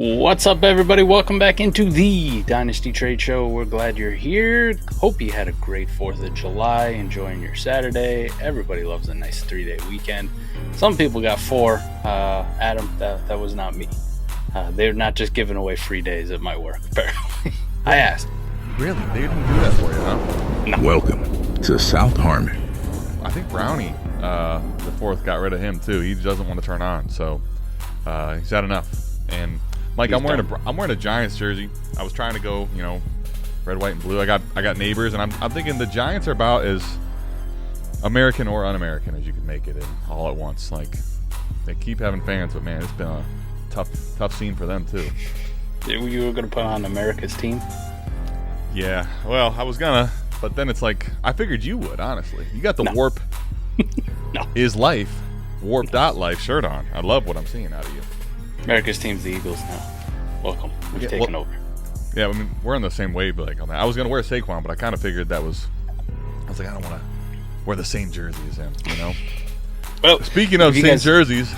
What's up, everybody? Welcome back into the Dynasty Trade Show. We're glad you're here. Hope you had a great 4th of July, enjoying your Saturday. Everybody loves a nice 3-day weekend. Some people got 4. Adam, that was not me. They're not just giving away free days at my work, apparently. I asked. Really? They didn't do that for you, huh? No. Welcome to South Harmon. I think Brownie, the 4th, got rid of him, too. He doesn't want to turn on, so he's had enough. And Mike, I'm wearing a Giants jersey. I was trying to go, red, white, and blue. I got neighbors, and I'm thinking the Giants are about as American or un-American as you could make it in all at once. Like, they keep having fans, but man, it's been a tough scene for them too. You were gonna put on America's team? Yeah, well, I was gonna, but then it's like I figured you would. Honestly, you got the WoRP No. is life, worp.life shirt on. I love what I'm seeing out of you. America's team's the Eagles now. Welcome. We've taken over. Yeah, I mean, we're on the same wavelength on that. I was going to wear Saquon, but I kind of figured I was like, I don't want to wear the same jersey as him, Well, speaking of same jerseys.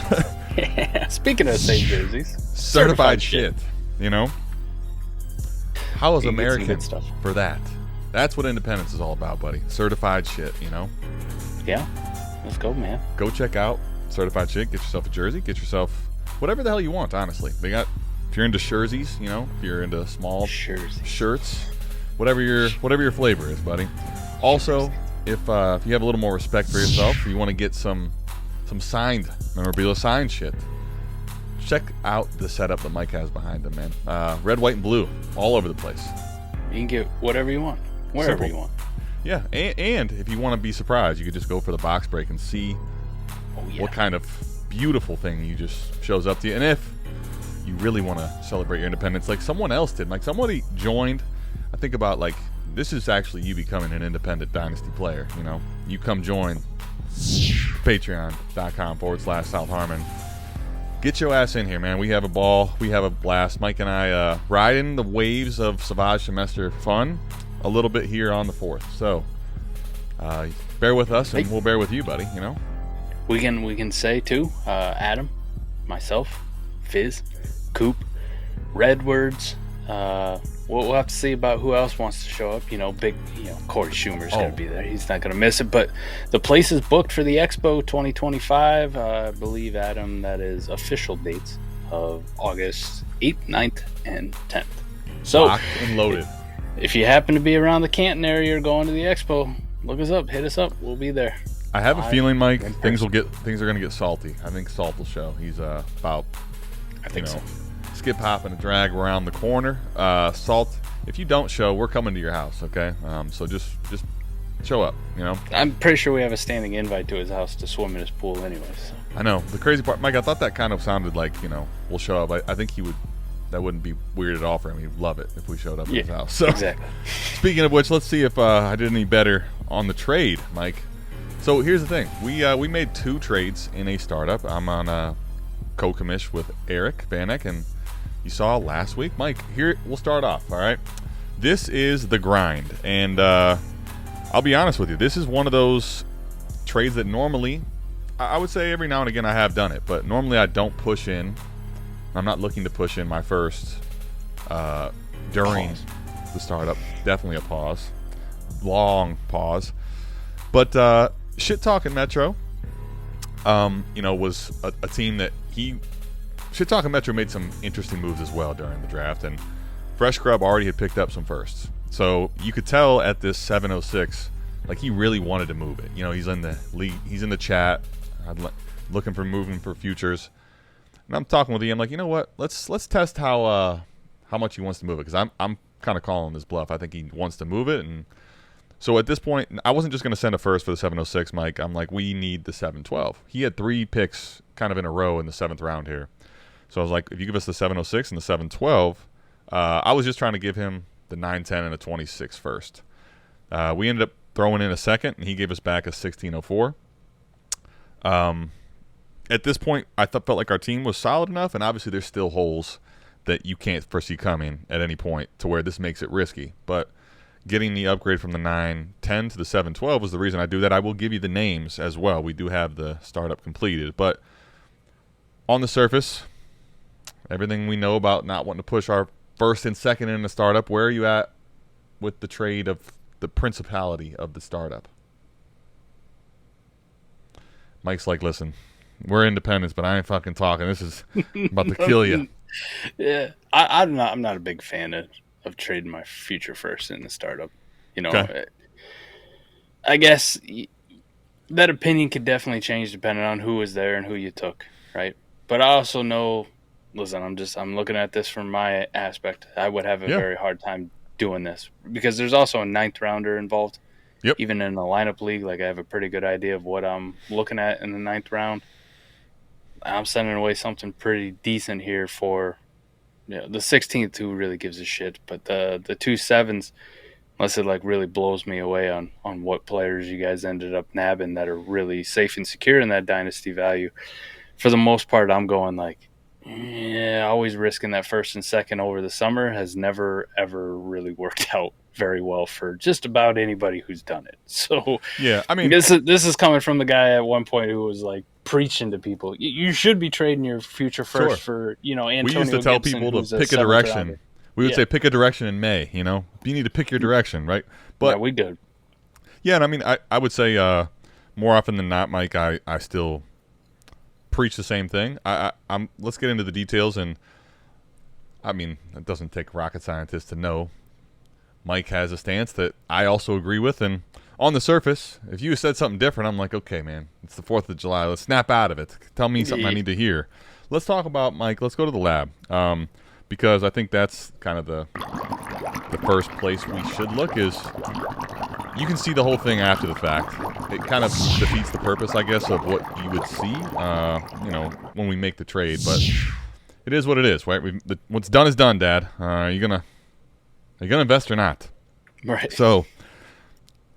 Speaking of same jerseys. Certified shit, How is You get some American good stuff. for that? That's what independence is all about, buddy. Certified shit, Yeah. Let's go, man. Go check out Certified Shit. Get yourself a jersey. Get yourself whatever the hell you want, honestly. They got, if you're into jerseys, if you're into small shirts, whatever your flavor is, buddy. Also, if you have a little more respect for yourself, you want to get some signed memorabilia, signed shit, check out the setup that Mike has behind him, man. Red, white, and blue, all over the place. You can get whatever you want, wherever Simple. you want. Yeah, and if you want to be surprised, you could just go for the box break and see what kind of beautiful thing you just shows up to you. And if you really want to celebrate your independence like someone else did, like somebody joined, I think about like this is actually you becoming an independent Dynasty player. You come join patreon.com/South Harmon. Get your ass in here, man. We have a ball, we have a blast. Mike and I riding the waves of Savage Semester fun a little bit here on the 4th, so bear with us and we'll bear with you, buddy. We can say too, Adam, myself, Fizz, Coop, Redwords. We'll have to see about who else wants to show up. Big, Corey Schumer's gonna be there. He's not gonna miss it. But the place is booked for the Expo 2025. I believe, Adam, that is official dates of August 8th, 9th, and 10th. So locked and loaded. If you happen to be around the Canton area or going to the Expo, look us up, hit us up. We'll be there. I have a feeling, Mike, things are going to get salty. I think Salt will show. He's about, so. Skip, hop, and a drag around the corner. Salt, if you don't show, we're coming to your house, okay? So just show up, I'm pretty sure we have a standing invite to his house to swim in his pool anyway. So. I know. The crazy part, Mike, I thought that kind of sounded like, we'll show up. I think he would. That wouldn't be weird at all for him. He'd love it if we showed up at his house. So, exactly. Speaking of which, let's see if I did any better on the trade, Mike. So here's the thing. We made 2 trades in a startup. I'm on co-commish with Eric Vanek, and you saw last week. Mike, here we'll start off, all right? This is the grind, and I'll be honest with you. This is one of those trades that normally, I would say every now and again I have done it, but normally I don't push in. I'm not looking to push in my first during the startup. Definitely a pause. Long pause. But Shit Talking Metro, was a team that Shit Talking Metro made some interesting moves as well during the draft, and Fresh Grub already had picked up some firsts. So you could tell at this 706, like he really wanted to move it. He's in the league, he's in the chat, looking for moving for futures. And I'm talking with him, like, you know what? Let's test how much he wants to move it, because I'm kind of calling this bluff. I think he wants to move it, and so at this point, I wasn't just going to send a first for the 706, Mike. I'm like, we need the 712. He had 3 picks kind of in a row in the 7th round here, so I was like, if you give us the 706 and the 712, I was just trying to give him the 910 and a 26 first. We ended up throwing in a second, and he gave us back a 1604. At this point, I felt like our team was solid enough, and obviously there's still holes that you can't foresee coming at any point to where this makes it risky. But getting the upgrade from the 910 to the 712 was the reason I do that. I will give you the names as well. We do have the startup completed. But on the surface, Everything we know about not wanting to push our first and second in the startup. Where are you at with the trade of the principality of the startup? Mike's like, listen, we're independents, but I ain't fucking talking. This is about to kill you. Yeah, I'm not a big fan of trading my future first in the startup. Okay. I guess that opinion could definitely change depending on who was there and who you took, right? But I also know, listen, I'm looking at this from my aspect. I would have a Yeah. very hard time doing this because there's also a ninth rounder involved. Yep. Even in a lineup league, like I have a pretty good idea of what I'm looking at in the ninth round. I'm sending away something pretty decent here for the 16th who really gives a shit, but the 2 7s, unless it like really blows me away on what players you guys ended up nabbing that are really safe and secure in that dynasty value. For the most part, I'm going like, yeah, always risking that first and second over the summer has never ever really worked out very well for just about anybody who's done it. So Yeah. I mean, this is coming from the guy at one point who was like preaching to people, you should be trading your future sure. first for Antonio We used to tell Gibson, people who's to a pick a seventh direction. rounder. We would Yeah. say pick a direction in May. You need to pick your direction, right? But Yeah, we did. yeah, and I mean, I would say more often than not, Mike, I still preach the same thing. I'm let's get into the details, and I mean, it doesn't take rocket scientists to know Mike has a stance that I also agree with, and on the surface, if you said something different, I'm like, okay, man, it's the 4th of July. Let's snap out of it. Tell me something I need to hear. Let's talk about, Mike, let's go to the lab, because I think that's kind of the first place we should look is you can see the whole thing after the fact. It kind of defeats the purpose, I guess, of what you would see, when we make the trade, but it is what it is, right? What's done is done, Dad. Are you gonna invest or not? Right. So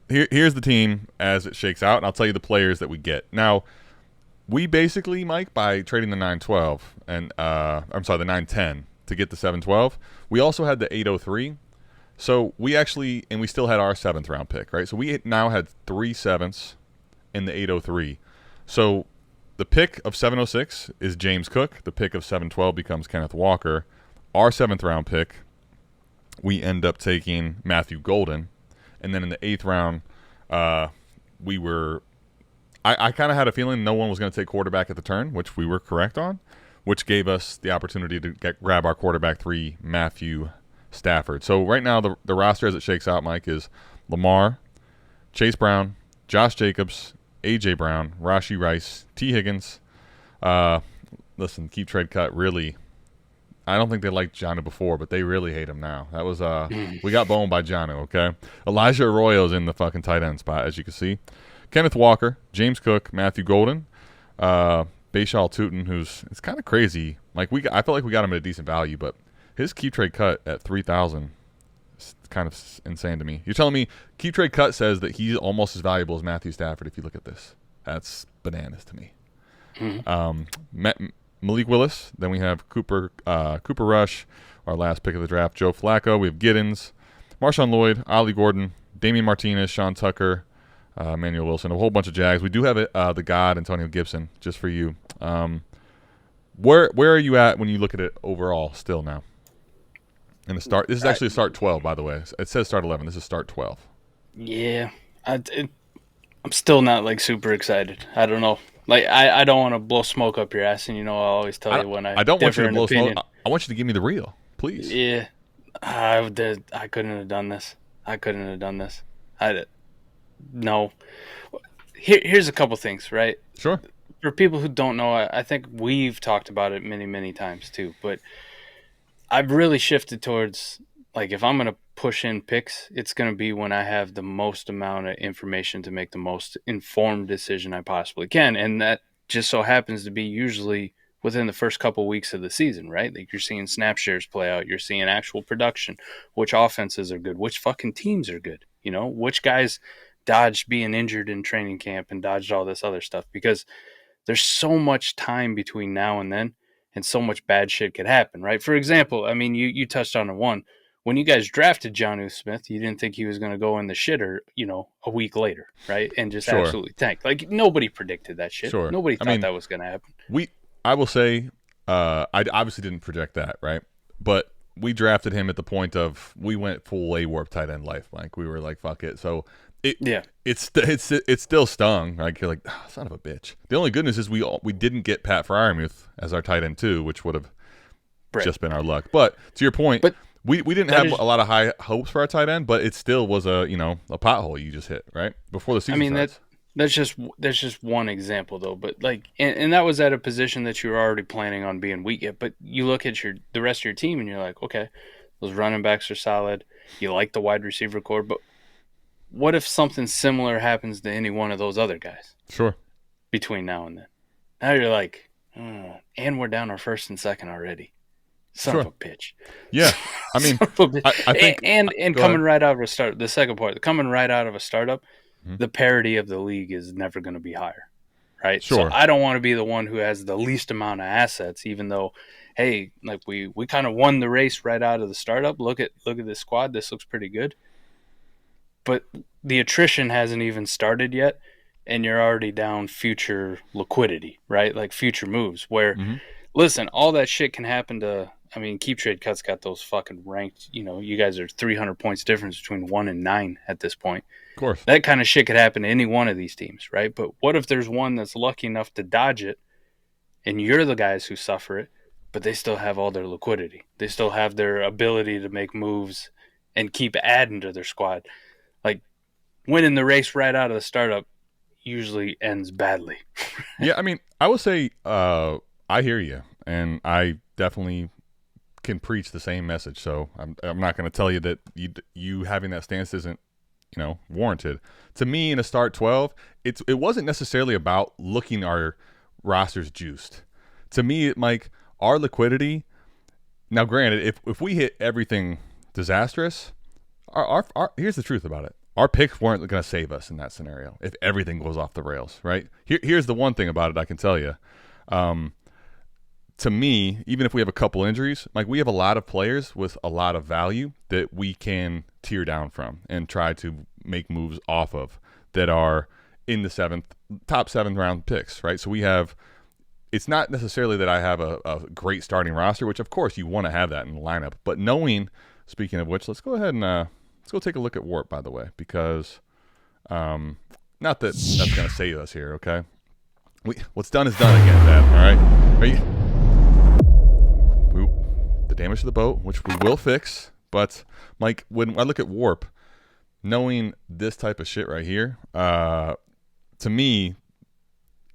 here's the team as it shakes out, and I'll tell you the players that we get. Now, we basically, Mike, by trading the 9-12 and I'm sorry, the 9-10 to get the 7-12, we also had the 8-03. So we actually, and we still had our 7th round pick, right? So we now had 3 7s in the 8-03. So the pick of 7-06 is James Cook. The pick of 7-12 becomes Kenneth Walker. Our 7th round pick, we end up taking Matthew Golden. And then in the 8th round, we were I kind of had a feeling no one was going to take quarterback at the turn, which we were correct on, which gave us the opportunity to grab our quarterback 3, Matthew Stafford. So right now the roster as it shakes out, Mike, is Lamar, Chase Brown, Josh Jacobs, A.J. Brown, Rashee Rice, T. Higgins. Listen, keep trade cut really. I don't think they liked Jonnu before, but they really hate him now. That was we got boned by Jonnu, okay? Elijah Arroyo's in the fucking tight end spot, as you can see. Kenneth Walker, James Cook, Matthew Golden, Bayshal Tootin, it's kind of crazy. Like I felt like we got him at a decent value, but his keep trade cut at 3,000 is kind of insane to me. You're telling me keep trade cut says that he's almost as valuable as Matthew Stafford if you look at this. That's bananas to me. Mm-hmm. Malik Willis. Then we have Cooper Rush, our last pick of the draft. Joe Flacco. We have Giddens, Marshawn Lloyd, Ollie Gordon, Damian Martinez, Sean Tucker, Emmanuel Wilson, a whole bunch of Jags. We do have the God, Antonio Gibson, just for you. Where are you at when you look at it overall still now? In the start, this is actually start 12, by the way. It says start 11. This is start 12. Yeah, I'm still not like super excited. I don't know. Like I don't want to blow smoke up your ass, and I always tell you when I don't want you to blow opinion. smoke. I want you to give me the real, please. Yeah, I couldn't have done this. No. Here's a couple things, right? Sure. For people who don't know, I think we've talked about it many, many times too, but I've really shifted towards, like, if I'm going to push in picks, it's going to be when I have the most amount of information to make the most informed decision I possibly can. And that just so happens to be usually within the first couple of weeks of the season, right? Like, you're seeing snap shares play out. You're seeing actual production, which offenses are good, which fucking teams are good, which guys dodged being injured in training camp and dodged all this other stuff, because there's so much time between now and then, and so much bad shit could happen, right? For example, I mean, you touched on one. When you guys drafted Jonnu Smith, you didn't think he was going to go in the shitter, a week later, right? And just absolutely tank. Like, nobody predicted that shit. Sure. Nobody thought that was going to happen. I will say, I obviously didn't project that, right? But we drafted him at the point of we went full A-Warp tight end life. Like, we were like, fuck it. So it still stung. Like, you're like, oh, son of a bitch. The only good news is we didn't get Pat Fryermuth as our tight end too, which would have just been our luck. But to your point, we didn't have a lot of high hopes for our tight end, but it still was a pothole you just hit right before the season starts. That's just one example though. But like, and that was at a position that you were already planning on being weak at. But you look at the rest of your team and you're like, okay, those running backs are solid. You like the wide receiver core, but what if something similar happens to any one of those other guys? Sure. Between now and then, now you're like, and we're down our first and second already. Son of a bitch. Yeah, I mean, I think, and coming right out of a start. The second part, coming right out of a startup, the parity of the league is never going to be higher, right? Sure. So I don't want to be the one who has the least amount of assets, even though, hey, like we kind of won the race right out of the startup. Look at this squad. This looks pretty good, but the attrition hasn't even started yet, and you're already down future liquidity, right? Like future moves. Where, listen, all that shit can happen to. I mean, Keep Trade Cut's got those fucking ranked, you guys are 300 points difference between 1 and 9 at this point. Of course. That kind of shit could happen to any one of these teams, right? But what if there's one that's lucky enough to dodge it and you're the guys who suffer it, but they still have all their liquidity. They still have their ability to make moves and keep adding to their squad. Like, winning the race right out of the startup usually ends badly. Yeah, I mean, I would say I hear you, and I definitely can preach the same message. So I'm not going to tell you that you having that stance isn't warranted. To me, in a start 12, it wasn't necessarily about looking our rosters juiced. To me, Mike, our liquidity. Now, granted, if we hit everything disastrous, our here's the truth about it. Our picks weren't going to save us in that scenario if everything goes off the rails, right? Here's the one thing about it I can tell you. To me, even if we have a couple injuries, like we have a lot of players with a lot of value that we can tear down from and try to make moves off of that are in the top 7th round picks, right? So we have, it's not necessarily that I have a great starting roster, which of course you want to have that in the lineup, but knowing, speaking of which, let's go ahead and let's go take a look at WoRP, by the way, because not that that's going to save us here, okay? What's done is done again, Dad, all right? Are you... the damage to the boat, which we will fix. But, Mike, when I look at WoRP, knowing this type of shit right here, to me,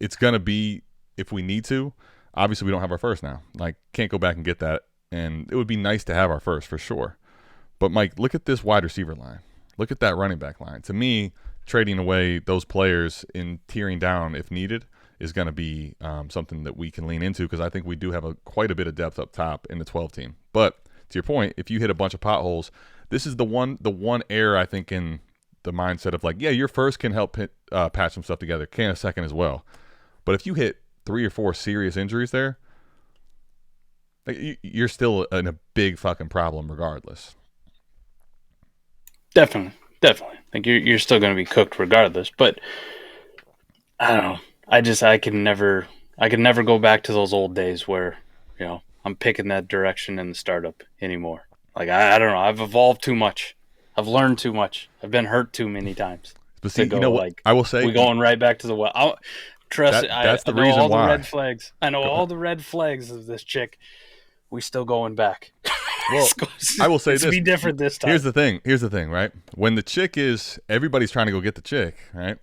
it's going to be, if we need to, obviously we don't have our first now. Like, can't go back and get that. And it would be nice to have our first, for sure. But, Mike, look at this wide receiver line. Look at that running back line. To me, trading away those players and tearing down if needed is going to be something that we can lean into, because I think we do have quite a bit of depth up top in the 12 team. But to your point, if you hit a bunch of potholes, this is the one error I think in the mindset of like, yeah, your first can help patch some stuff together, can a second as well. But if you hit 3 or 4 serious injuries there, like, you're still in a big fucking problem regardless. Definitely. Like you're still going to be cooked regardless. But I don't know. I can never go back to those old days where, I'm picking that direction in the startup anymore. Like, I don't know. I've evolved too much. I've learned too much. I've been hurt too many times. But see, what I will say, we're going right back to the well. Trust that's the I know reason all why. The red flags. I know all the red flags of this chick. We still going back. Well, I will say this. Be different this time. Here's the thing, right? When the chick is, everybody's trying to go get the chick, right?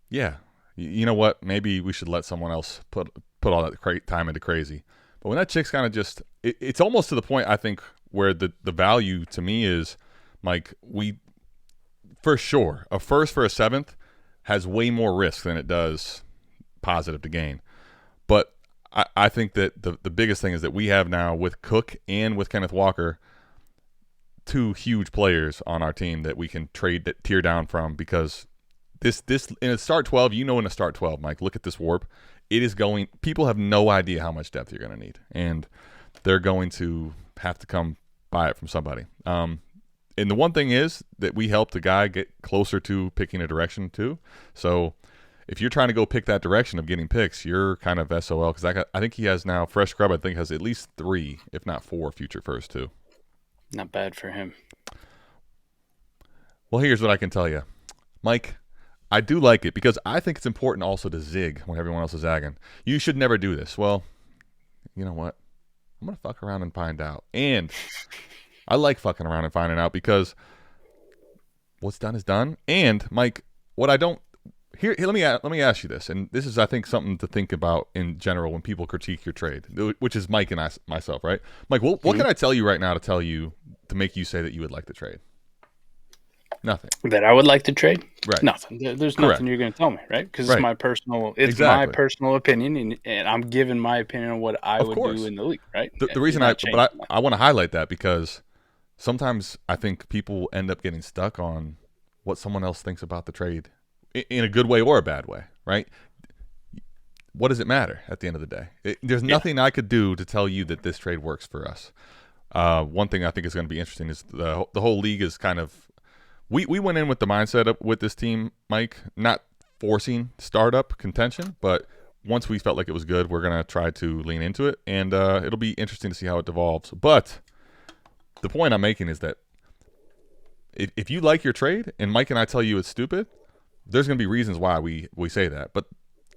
Yeah. You know what? Maybe we should let someone else put all that time into crazy. But when that chick's kind of just, it's almost to the point, I think, where the value to me is, like, for sure, a first for a 7th has way more risk than it does positive to gain. But I think that the biggest thing is that we have now with Cook and with Kenneth Walker 2 huge players on our team that we can tear down from, because this in a start 12, in a start 12, Mike, look at this WoRP. It is going, people have no idea how much depth you're going to need, and they're going to have to come buy it from somebody. And the one thing is that we helped the guy get closer to picking a direction too. So if you're trying to go pick that direction of getting picks, you're kind of SOL because I think he has now Fresh Scrub. I think has at least 3, if not 4, future first too. Not bad for him. Well, here's what I can tell you, Mike. I do like it because I think it's important also to zig when everyone else is zagging. You should never do this. Well, you know what? I'm gonna fuck around and find out, and I like fucking around and finding out because what's done is done. And Mike, what I don't here let me ask you this, and this is I think something to think about in general when people critique your trade, which is Mike and myself, right? Mike, what can I tell you right now to make you say that you would like the trade? Nothing. That I would like to trade? Right. Nothing. There's Correct. nothing you're going to tell me, right? Because Right. it's my personal. It's Exactly. my personal opinion, and I'm giving my opinion on what I Of would course. do in the league, right? The reason I want to highlight that because sometimes I think people end up getting stuck on what someone else thinks about the trade in a good way or a bad way, right? What does it matter at the end of the day? There's nothing I could do to tell you that this trade works for us. One thing I think is going to be interesting is the whole league is kind of we went in with the mindset with this team, Mike, not forcing startup contention, but once we felt like it was good, we're going to try to lean into it, and it'll be interesting to see how it devolves. But the point I'm making is that if you like your trade and Mike and I tell you it's stupid, there's going to be reasons why we say that. But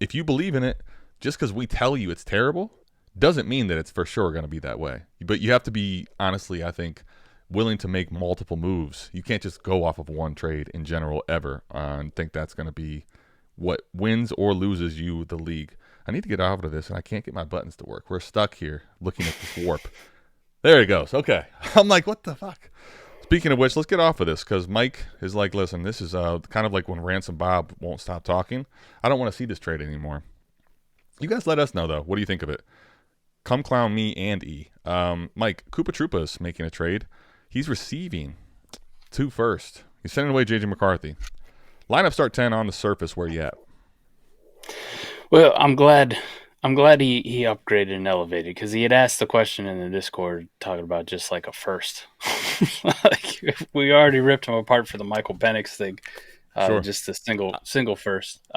if you believe in it, just because we tell you it's terrible doesn't mean that it's for sure going to be that way. But you have to be, honestly, I think, willing to make multiple moves. You can't just go off of one trade in general ever and think that's going to be what wins or loses you the league. I need to get out of this, and I can't get my buttons to work. We're stuck here looking at this warp. There it goes. Okay. I'm like, what the fuck? Speaking of which, let's get off of this because Mike is like, listen, this is kind of like when Ransom Bob won't stop talking. I don't want to see this trade anymore. You guys let us know, though. What do you think of it? Come clown me and E. Mike, Koopa Troopa is making a trade. He's receiving 2 first. He's sending away J.J. McCarthy. Lineup start 10 on the surface. Where you at? Well, I'm glad he upgraded and elevated because he had asked the question in the Discord talking about just like a first. Like, we already ripped him apart for the Michael Penix thing, Sure. just a single first.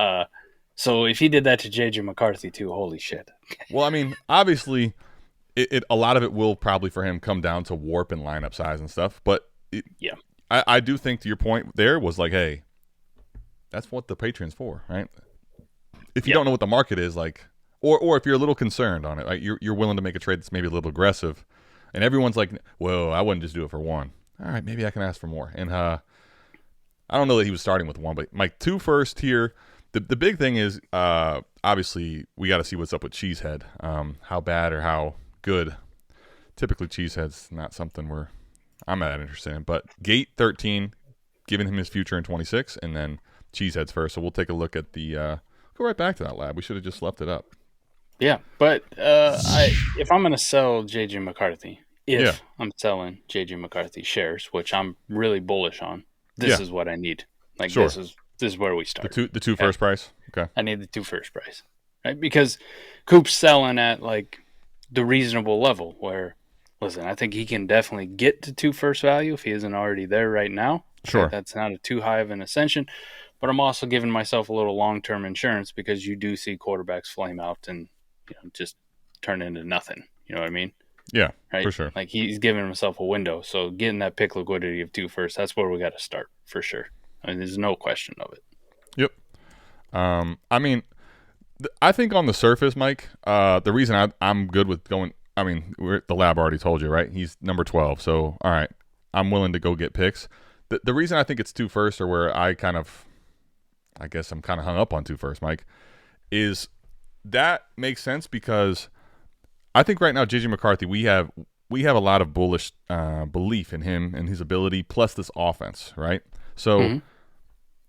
So if he did that to J.J. McCarthy too, holy shit. Well, I mean, obviously, a lot of it will probably for him come down to warp and lineup size and stuff. But I do think to your point there was like, hey, that's what the Patreon's for, right? If you don't know what the market is, like, or if you're a little concerned on it, right, you're willing to make a trade that's maybe a little aggressive, and everyone's like, well, I wouldn't just do it for 1. All right, maybe I can ask for more. And I don't know that he was starting with 1, but Mike, 2 first here. The big thing is obviously we got to see what's up with Cheesehead. How bad or how good. Typically, Cheesehead's not something I'm not interested in. But Gate 13, giving him his future in 26, and then Cheesehead's first. So we'll take a look at the. Go right back to that lab. We should have just left it up. Yeah, but if I'm going to sell J.J. McCarthy, I'm selling J.J. McCarthy shares, which I'm really bullish on, this is what I need. Like, sure. This is where we start. The two first price? Okay. I need the 2 first price, right? Because Coop's selling at, like, the reasonable level where, listen, I think he can definitely get to 2 first value if he isn't already there right now. Sure. That's not too high of an ascension. But I'm also giving myself a little long-term insurance because you do see quarterbacks flame out and just turn into nothing. You know what I mean? Yeah, right? For sure. Like he's giving himself a window. So getting that pick liquidity of 2 first, that's where we got to start for sure. I mean, there's no question of it. Yep. I mean, I think on the surface, Mike, the reason I'm good with going, I mean, the lab already told you, right? He's number 12. So, all right, I'm willing to go get picks. The reason I think it's 2 first or where I guess I'm kind of hung up on 2 first, Mike, is that makes sense because I think right now, J.J. McCarthy, we have a lot of bullish belief in him and his ability, plus this offense, right? So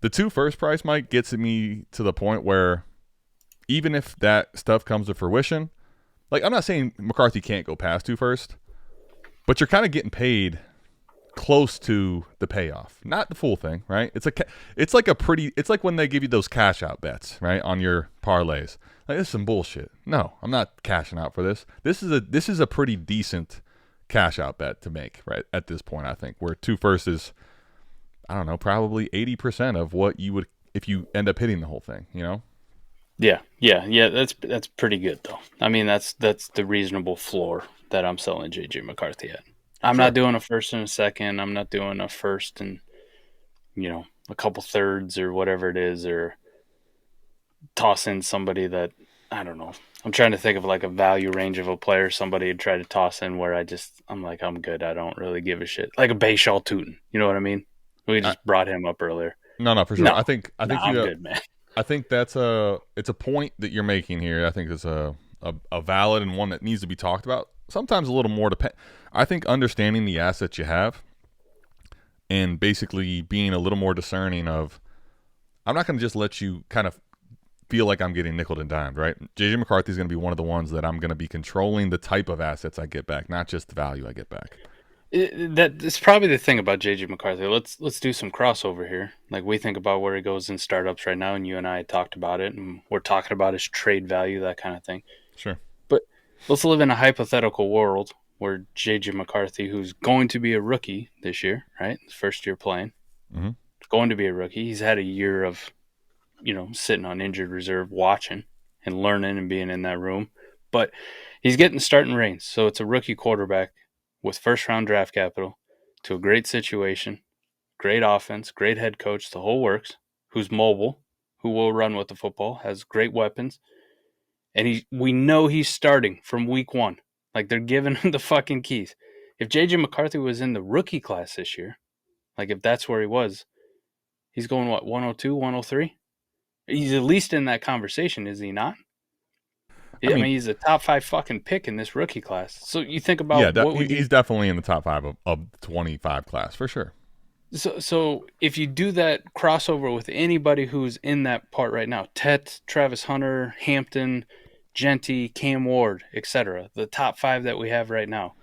the 2 first price, Mike, gets me to the point where even if that stuff comes to fruition, like I'm not saying McCarthy can't go past 2 first, but you're kind of getting paid close to the payoff, not the full thing, right? It's like when they give you those cash out bets, right, on your parlays. Like, this is some bullshit. No, I'm not cashing out for this. This is a pretty decent cash out bet to make, right, at this point, I think, where 2 first is, I don't know, probably 80% of what you would if you end up hitting the whole thing, Yeah. That's pretty good though. I mean, that's the reasonable floor that I'm selling JJ McCarthy at. I'm not Sure. doing a first and a second. I'm not doing a first and a couple thirds or whatever it is, or toss in somebody that I don't know. I'm trying to think of like a value range of a player somebody would try to toss in where I'm like, I'm good. I don't really give a shit. Like a Bayshaw Tootin. You know what I mean? We I, just brought him up earlier. no, for sure. No, I no, think I'm good, man. I think it's a point that you're making here. I think it's a valid and one that needs to be talked about. Sometimes a little more I think understanding the assets you have and basically being a little more discerning of, I'm not going to just let you kind of feel like I'm getting nickeled and dimed, right? JJ McCarthy is going to be one of the ones that I'm going to be controlling the type of assets I get back, not just the value I get back. That's probably the thing about JJ McCarthy. Let's do some crossover here. Like we think about where he goes in startups right now, and you and I talked about it, and we're talking about his trade value, that kind of thing. Sure. But let's live in a hypothetical world where JJ McCarthy, who's going to be a rookie this year, right? His first year playing, Mm-hmm. going to be a rookie. He's had a year of, sitting on injured reserve, watching and learning and being in that room. But he's getting starting reins. So it's a rookie quarterback with first round draft capital to a great situation, great offense, great head coach, the whole works, who's mobile, who will run with the football, has great weapons. And we know he's starting from week one. Like they're giving him the fucking keys. If JJ McCarthy was in the rookie class this year, like if that's where he was, he's going what, 102, 103? He's at least in that conversation, is he not? I mean, he's a top 5 fucking pick in this rookie class. So you think about he's definitely in the top 5 of 25 class for sure. So if you do that crossover with anybody who's in that part right now, Tet, Travis Hunter, Hampton, Genty, Cam Ward, etc., the top 5 that we have right now,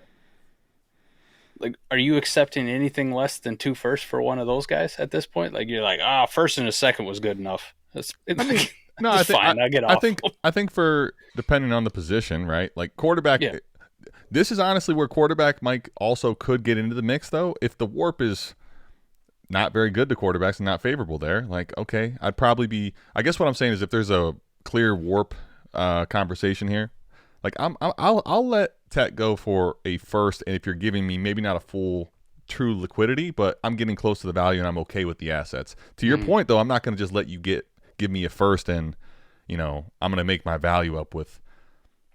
like, are you accepting anything less than 2 firsts for one of those guys at this point? Like, you're like, first and a second was good enough. No, I get off. I think for depending on the position, right? Like quarterback. Yeah. This is honestly where quarterback Mike also could get into the mix, though. If the WoRP is not very good to quarterbacks and not favorable there, like, okay, I'd probably be. I guess what I'm saying is if there's a clear WoRP conversation here, like I'll let Tech go for a first, and if you're giving me maybe not a full true liquidity, but I'm getting close to the value and I'm okay with the assets. To your point, though, I'm not going to just let you give me a first and, I'm going to make my value up with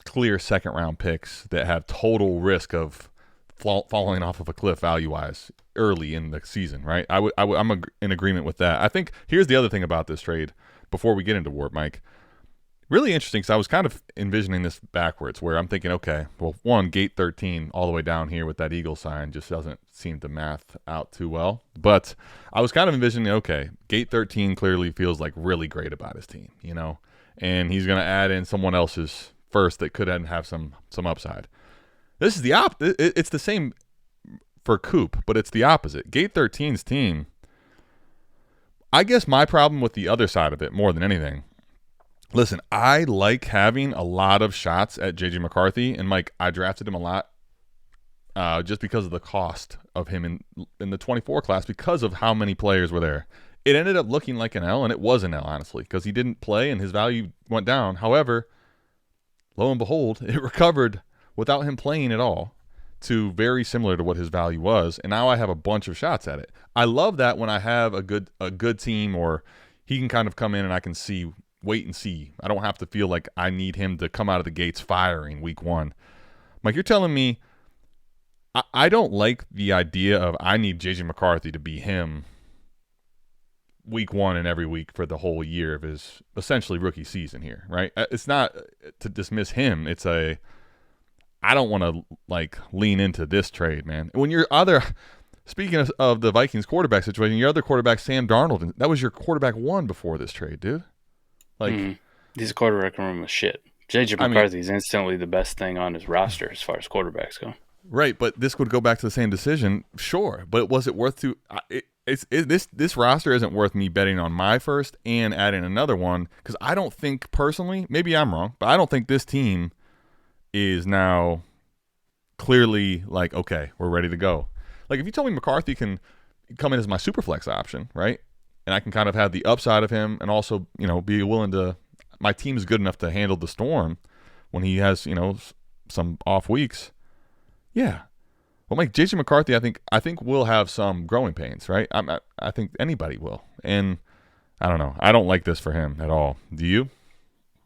clear second round picks that have total risk of falling off of a cliff value-wise early in the season, right? I'm in agreement with that. I think here's the other thing about this trade before we get into WoRP, Mike. Really interesting because I was kind of envisioning this backwards where I'm thinking, okay, well, one, gate 13 all the way down here with that eagle sign just doesn't seem to math out too well. But I was kind of envisioning, okay, gate 13 clearly feels like really great about his team, and he's going to add in someone else's first that could have some upside. This is it's the same for Coop, but it's the opposite. Gate 13's team, I guess my problem with the other side of it more than anything, listen, I like having a lot of shots at J.J. McCarthy, and Mike, I drafted him a lot just because of the cost of him in the 24 class because of how many players were there. It ended up looking like an L, and it was an L, honestly, because he didn't play and his value went down. However, lo and behold, it recovered without him playing at all to very similar to what his value was, and now I have a bunch of shots at it. I love that when I have a good team, or he can kind of come in and I can wait and see. I don't have to feel like I need him to come out of the gates firing week one. Mike, you're telling me I don't like the idea of I need J.J. McCarthy to be him week one and every week for the whole year of his essentially rookie season here, right? It's not to dismiss him. It's I don't want to lean into this trade, man. When your other, speaking of the Vikings quarterback situation, your other quarterback, Sam Darnold, that was your quarterback one before this trade, dude. He's a quarterback room of shit. JJ McCarthy is instantly the best thing on his roster as far as quarterbacks go. Right, but this would go back to the same decision, sure. But was it worth to? This roster isn't worth me betting on my first and adding another one because I don't think personally, maybe I'm wrong, but I don't think this team is now clearly like, okay, we're ready to go. Like if you told me McCarthy can come in as my super flex option, right? And I can kind of have the upside of him and also, be willing to my team is good enough to handle the storm when he has, some off weeks. Yeah. Well, like JJ McCarthy, I think will have some growing pains, right? I think anybody will. And I don't know. I don't like this for him at all. Do you?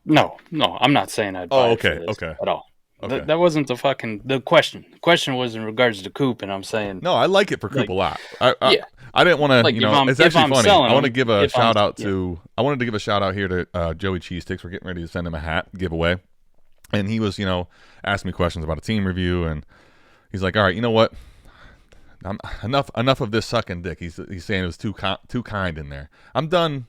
No, I'm not saying I'd buy it for this at all. Okay. That wasn't the question. The question was in regards to Coop, and I'm saying no. I like it for Coop a lot. Yeah. I didn't want to. Like, it's actually funny. I want to give a shout out to. I wanted to give a shout out here to Joey Cheesesteaks. We're getting ready to send him a hat giveaway, and he was asking me questions about a team review, and he's like, "All right, you know what? Enough of this sucking dick." He's saying it was too kind in there. I'm done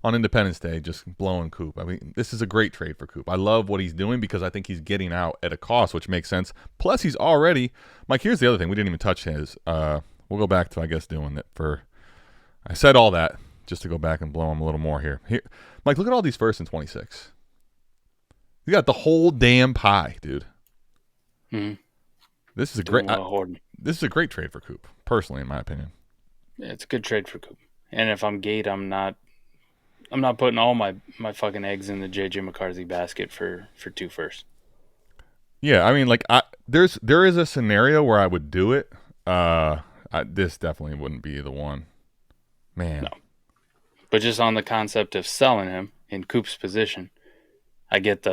on Independence Day just blowing Coop. I mean, this is a great trade for Coop. I love what he's doing because I think he's getting out at a cost, which makes sense. Plus, he's already Mike. Here's the other thing: we didn't even touch his. We'll go back to, I guess, doing it for. I said all that just to go back and blow him a little more here. Mike, look at all these firsts in 26. You got the whole damn pie, dude. Mm-hmm. This is a great. This is a great trade for Coop, personally, in my opinion. Yeah, it's a good trade for Coop. And if I'm Gate, I'm not putting all my fucking eggs in the JJ McCarthy basket for 2 firsts. Yeah, I mean, like, there is a scenario where I would do it. This definitely wouldn't be the one, man. No, but just on the concept of selling him in Coop's position, I get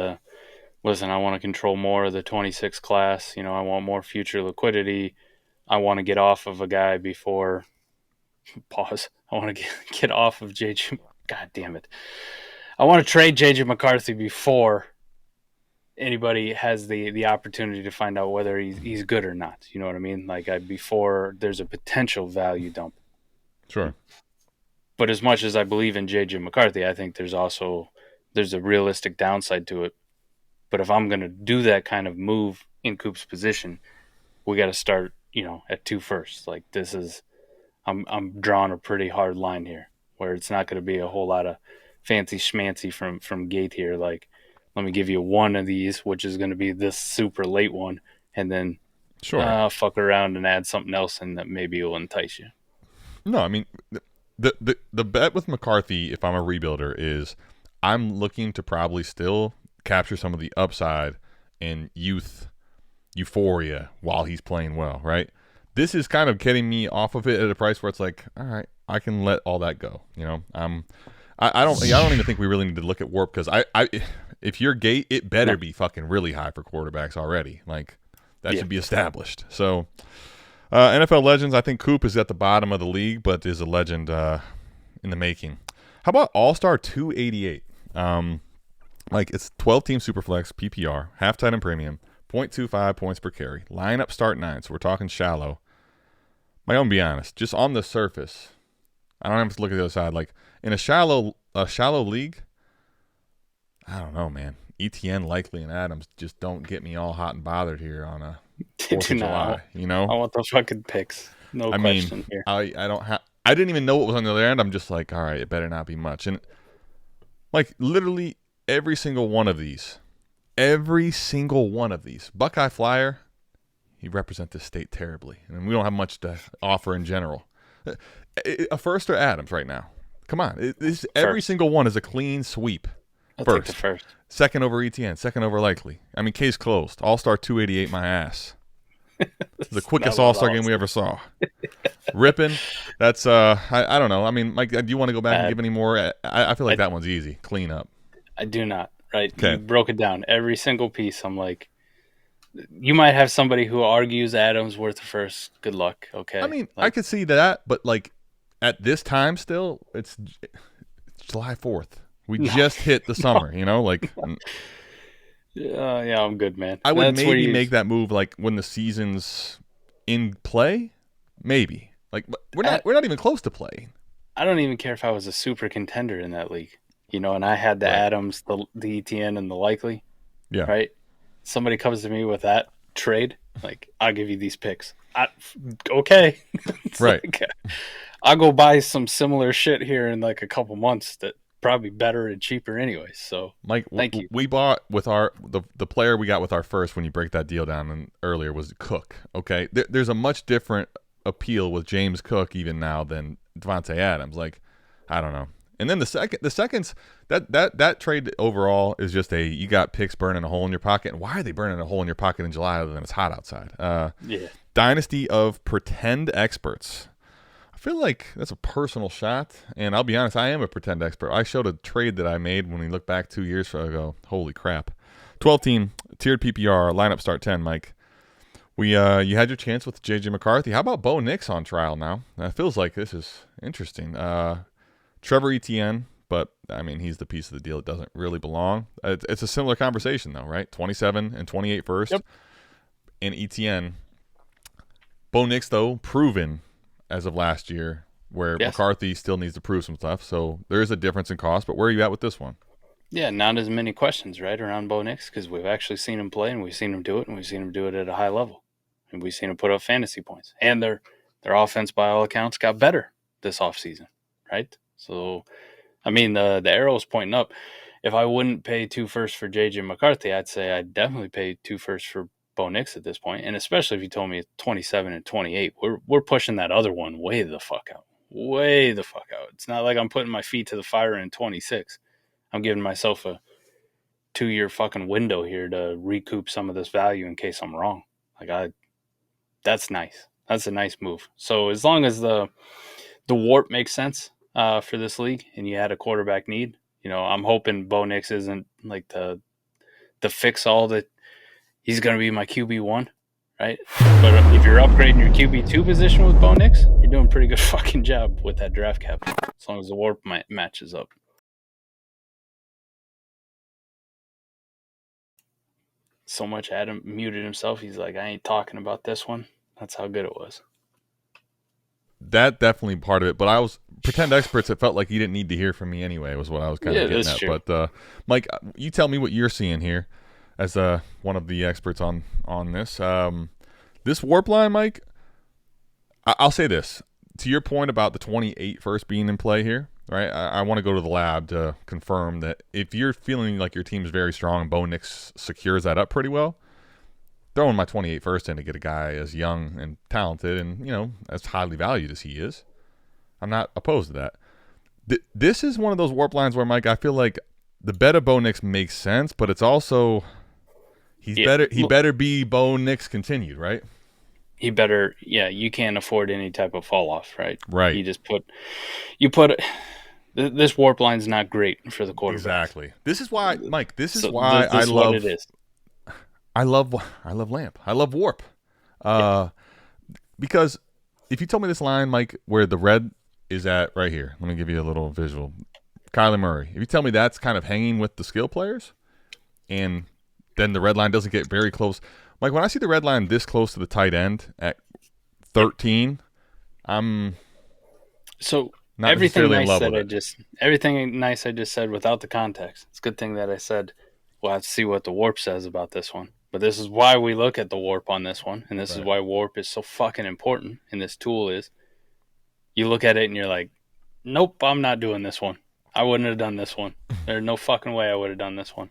listen. I want to control more of the 26 class. I want more future liquidity. I want to get off of a guy before. Pause. I want to get off of JJ. God damn it! I want to trade JJ McCarthy before anybody has the opportunity to find out whether he's good or not. You know what I mean? Like before there's a potential value dump. Sure. But as much as I believe in JJ McCarthy, I think there's a realistic downside to it. But if I'm going to do that kind of move in Coop's position, we got to start, at 2 firsts. Like this is, I'm drawing a pretty hard line here, where it's not going to be a whole lot of fancy schmancy from Gate here. Like, let me give you one of these, which is going to be this super late one, and then fuck around and add something else in that maybe will entice you. No, I mean, the bet with McCarthy, if I'm a rebuilder, is I'm looking to probably still capture some of the upside and youth euphoria while he's playing well, right? This is kind of getting me off of it at a price where it's like, all right, I can let all that go. I don't even think we really need to look at WoRP because if you're Gate, it better be fucking really high for quarterbacks already. Like that should be established. So NFL legends, I think Coop is at the bottom of the league, but is a legend in the making. How about All-Star 288? Like it's 12-team Superflex PPR, half-tight and premium, 0.25 points per carry. Lineup start 9, so we're talking shallow. I'm going to be honest, just on the surface, I don't have to look at the other side. Like in a shallow league, I don't know, man. ETN, Likely, and Adams just don't get me all hot and bothered here on a 4th of July. I want those fucking picks. No question here. I don't have. I didn't even know what was on the other end. I'm just like, all right, it better not be much. And like literally every single one of these, Buckeye Flyer, he represents this state terribly, and we don't have much to offer in general. A first or Adams right now? Come on, every single one is a clean sweep. I'll take the first. Second over ETN, second over Likely. I mean, case closed. All-Star 288, my ass. The quickest All-Star game we ever saw. Ripping. That's I don't know. I mean, Mike, do you want to go back and give any more? I feel like that one's easy. Clean up. I do not. Right. Okay. You broke it down. Every single piece. I'm like, you might have somebody who argues Adams worth the first. Good luck. Okay. I mean, I could see that, but like at this time still, it's July 4th. We just hit the summer, like. Yeah, I'm good, man. I would maybe make that move like when the season's in play, maybe. Like we're not even close to play. I don't even care if I was a super contender in that league, and I had the Adams, the ETN, and the Likely. Yeah. Right. Somebody comes to me with that trade, like I'll give you these picks. Okay. Right. Like, I'll go buy some similar shit here in like a couple months that probably better and cheaper anyways. So Mike, thank you. We bought with the player we got with our first when you break that deal down and earlier was Cook. Okay, there's a much different appeal with James Cook even now than Devontae Adams. Like, I don't know. And then the seconds that trade overall is just you got picks burning a hole in your pocket. And why are they burning a hole in your pocket in July other than it's hot outside? Yeah. Dynasty of pretend experts. I feel like that's a personal shot, and I'll be honest, I am a pretend expert. I showed a trade that I made when we look back 2 years ago. Holy crap. 12-team, tiered PPR, lineup start 10, Mike. You had your chance with J.J. McCarthy. How about Bo Nix on trial now? It feels like this is interesting. Trevor Etienne, but, I mean, he's the piece of the deal that doesn't really belong. It's a similar conversation, though, right? 27 and 28 first. Yep. And Etienne. Bo Nix, though, proven as of last year, where McCarthy still needs to prove some stuff. So there is a difference in cost, but where are you at with this one? Yeah, not as many questions, right, around Bo Nix, because we've actually seen him play, and we've seen him do it, and we've seen him do it at a high level. And we've seen him put up fantasy points. And their offense, by all accounts, got better this offseason, right? So, I mean, the arrow's pointing up. If I wouldn't pay 2 firsts for J.J. McCarthy, I'd say I'd definitely pay 2 firsts for Bo Nix at this point. And especially if you told me it's 27 and 28, we're pushing that other one way the fuck out. Way the fuck out. It's not like I'm putting my feet to the fire in 26. I'm giving myself a 2-year fucking window here to recoup some of this value in case I'm wrong. That's nice. That's a nice move. So as long as the WoRP makes sense for this league, and you had a quarterback need, I'm hoping Bo Nix isn't like the fix all that he's going to be my QB1, right? But if you're upgrading your QB2 position with Bo Nix, you're doing a pretty good fucking job with that draft capital, as long as the WoRP matches up. So much Adam muted himself. He's like, I ain't talking about this one. That's how good it was. That definitely part of it, but I was pretend experts. It felt like you didn't need to hear from me anyway. Was what I was kind of getting at. True. But Mike, you tell me what you're seeing here as one of the experts on this. This WoRP line, Mike. I'll say this to your point about the 28 first being in play here. Right, I want to go to the lab to confirm that if you're feeling like your team's very strong and Bo Nix secures that up pretty well, throwing my 28 first in to get a guy as young and talented and, as highly valued as he is, I'm not opposed to that. This is one of those WoRP lines where, Mike, I feel like the bet of Bo Nix makes sense, but it's also he better be Bo Nix continued, right? He better, you can't afford any type of fall off, right? Right. You put this WoRP line's not great for the quarterback. Exactly. This is why, Mike. I love what it is. I love Lamp. I love WoRP. Because if you told me this line, Mike, where the red is at right here, let me give you a little visual. Kyler Murray. If you tell me that's kind of hanging with the skill players, and then the red line doesn't get very close. Mike, when I see the red line this close to the tight end at 13, I'm not everything necessarily in love nice with it. Everything nice I just said without the context. It's a good thing that I said we'll have to see what the WoRP says about this one. But this is why we look at the WoRP on this one, and this is why WoRP is so fucking important, and this tool is. You look at it and you're like, nope, I'm not doing this one. I wouldn't have done this one. There's no fucking way I would have done this one.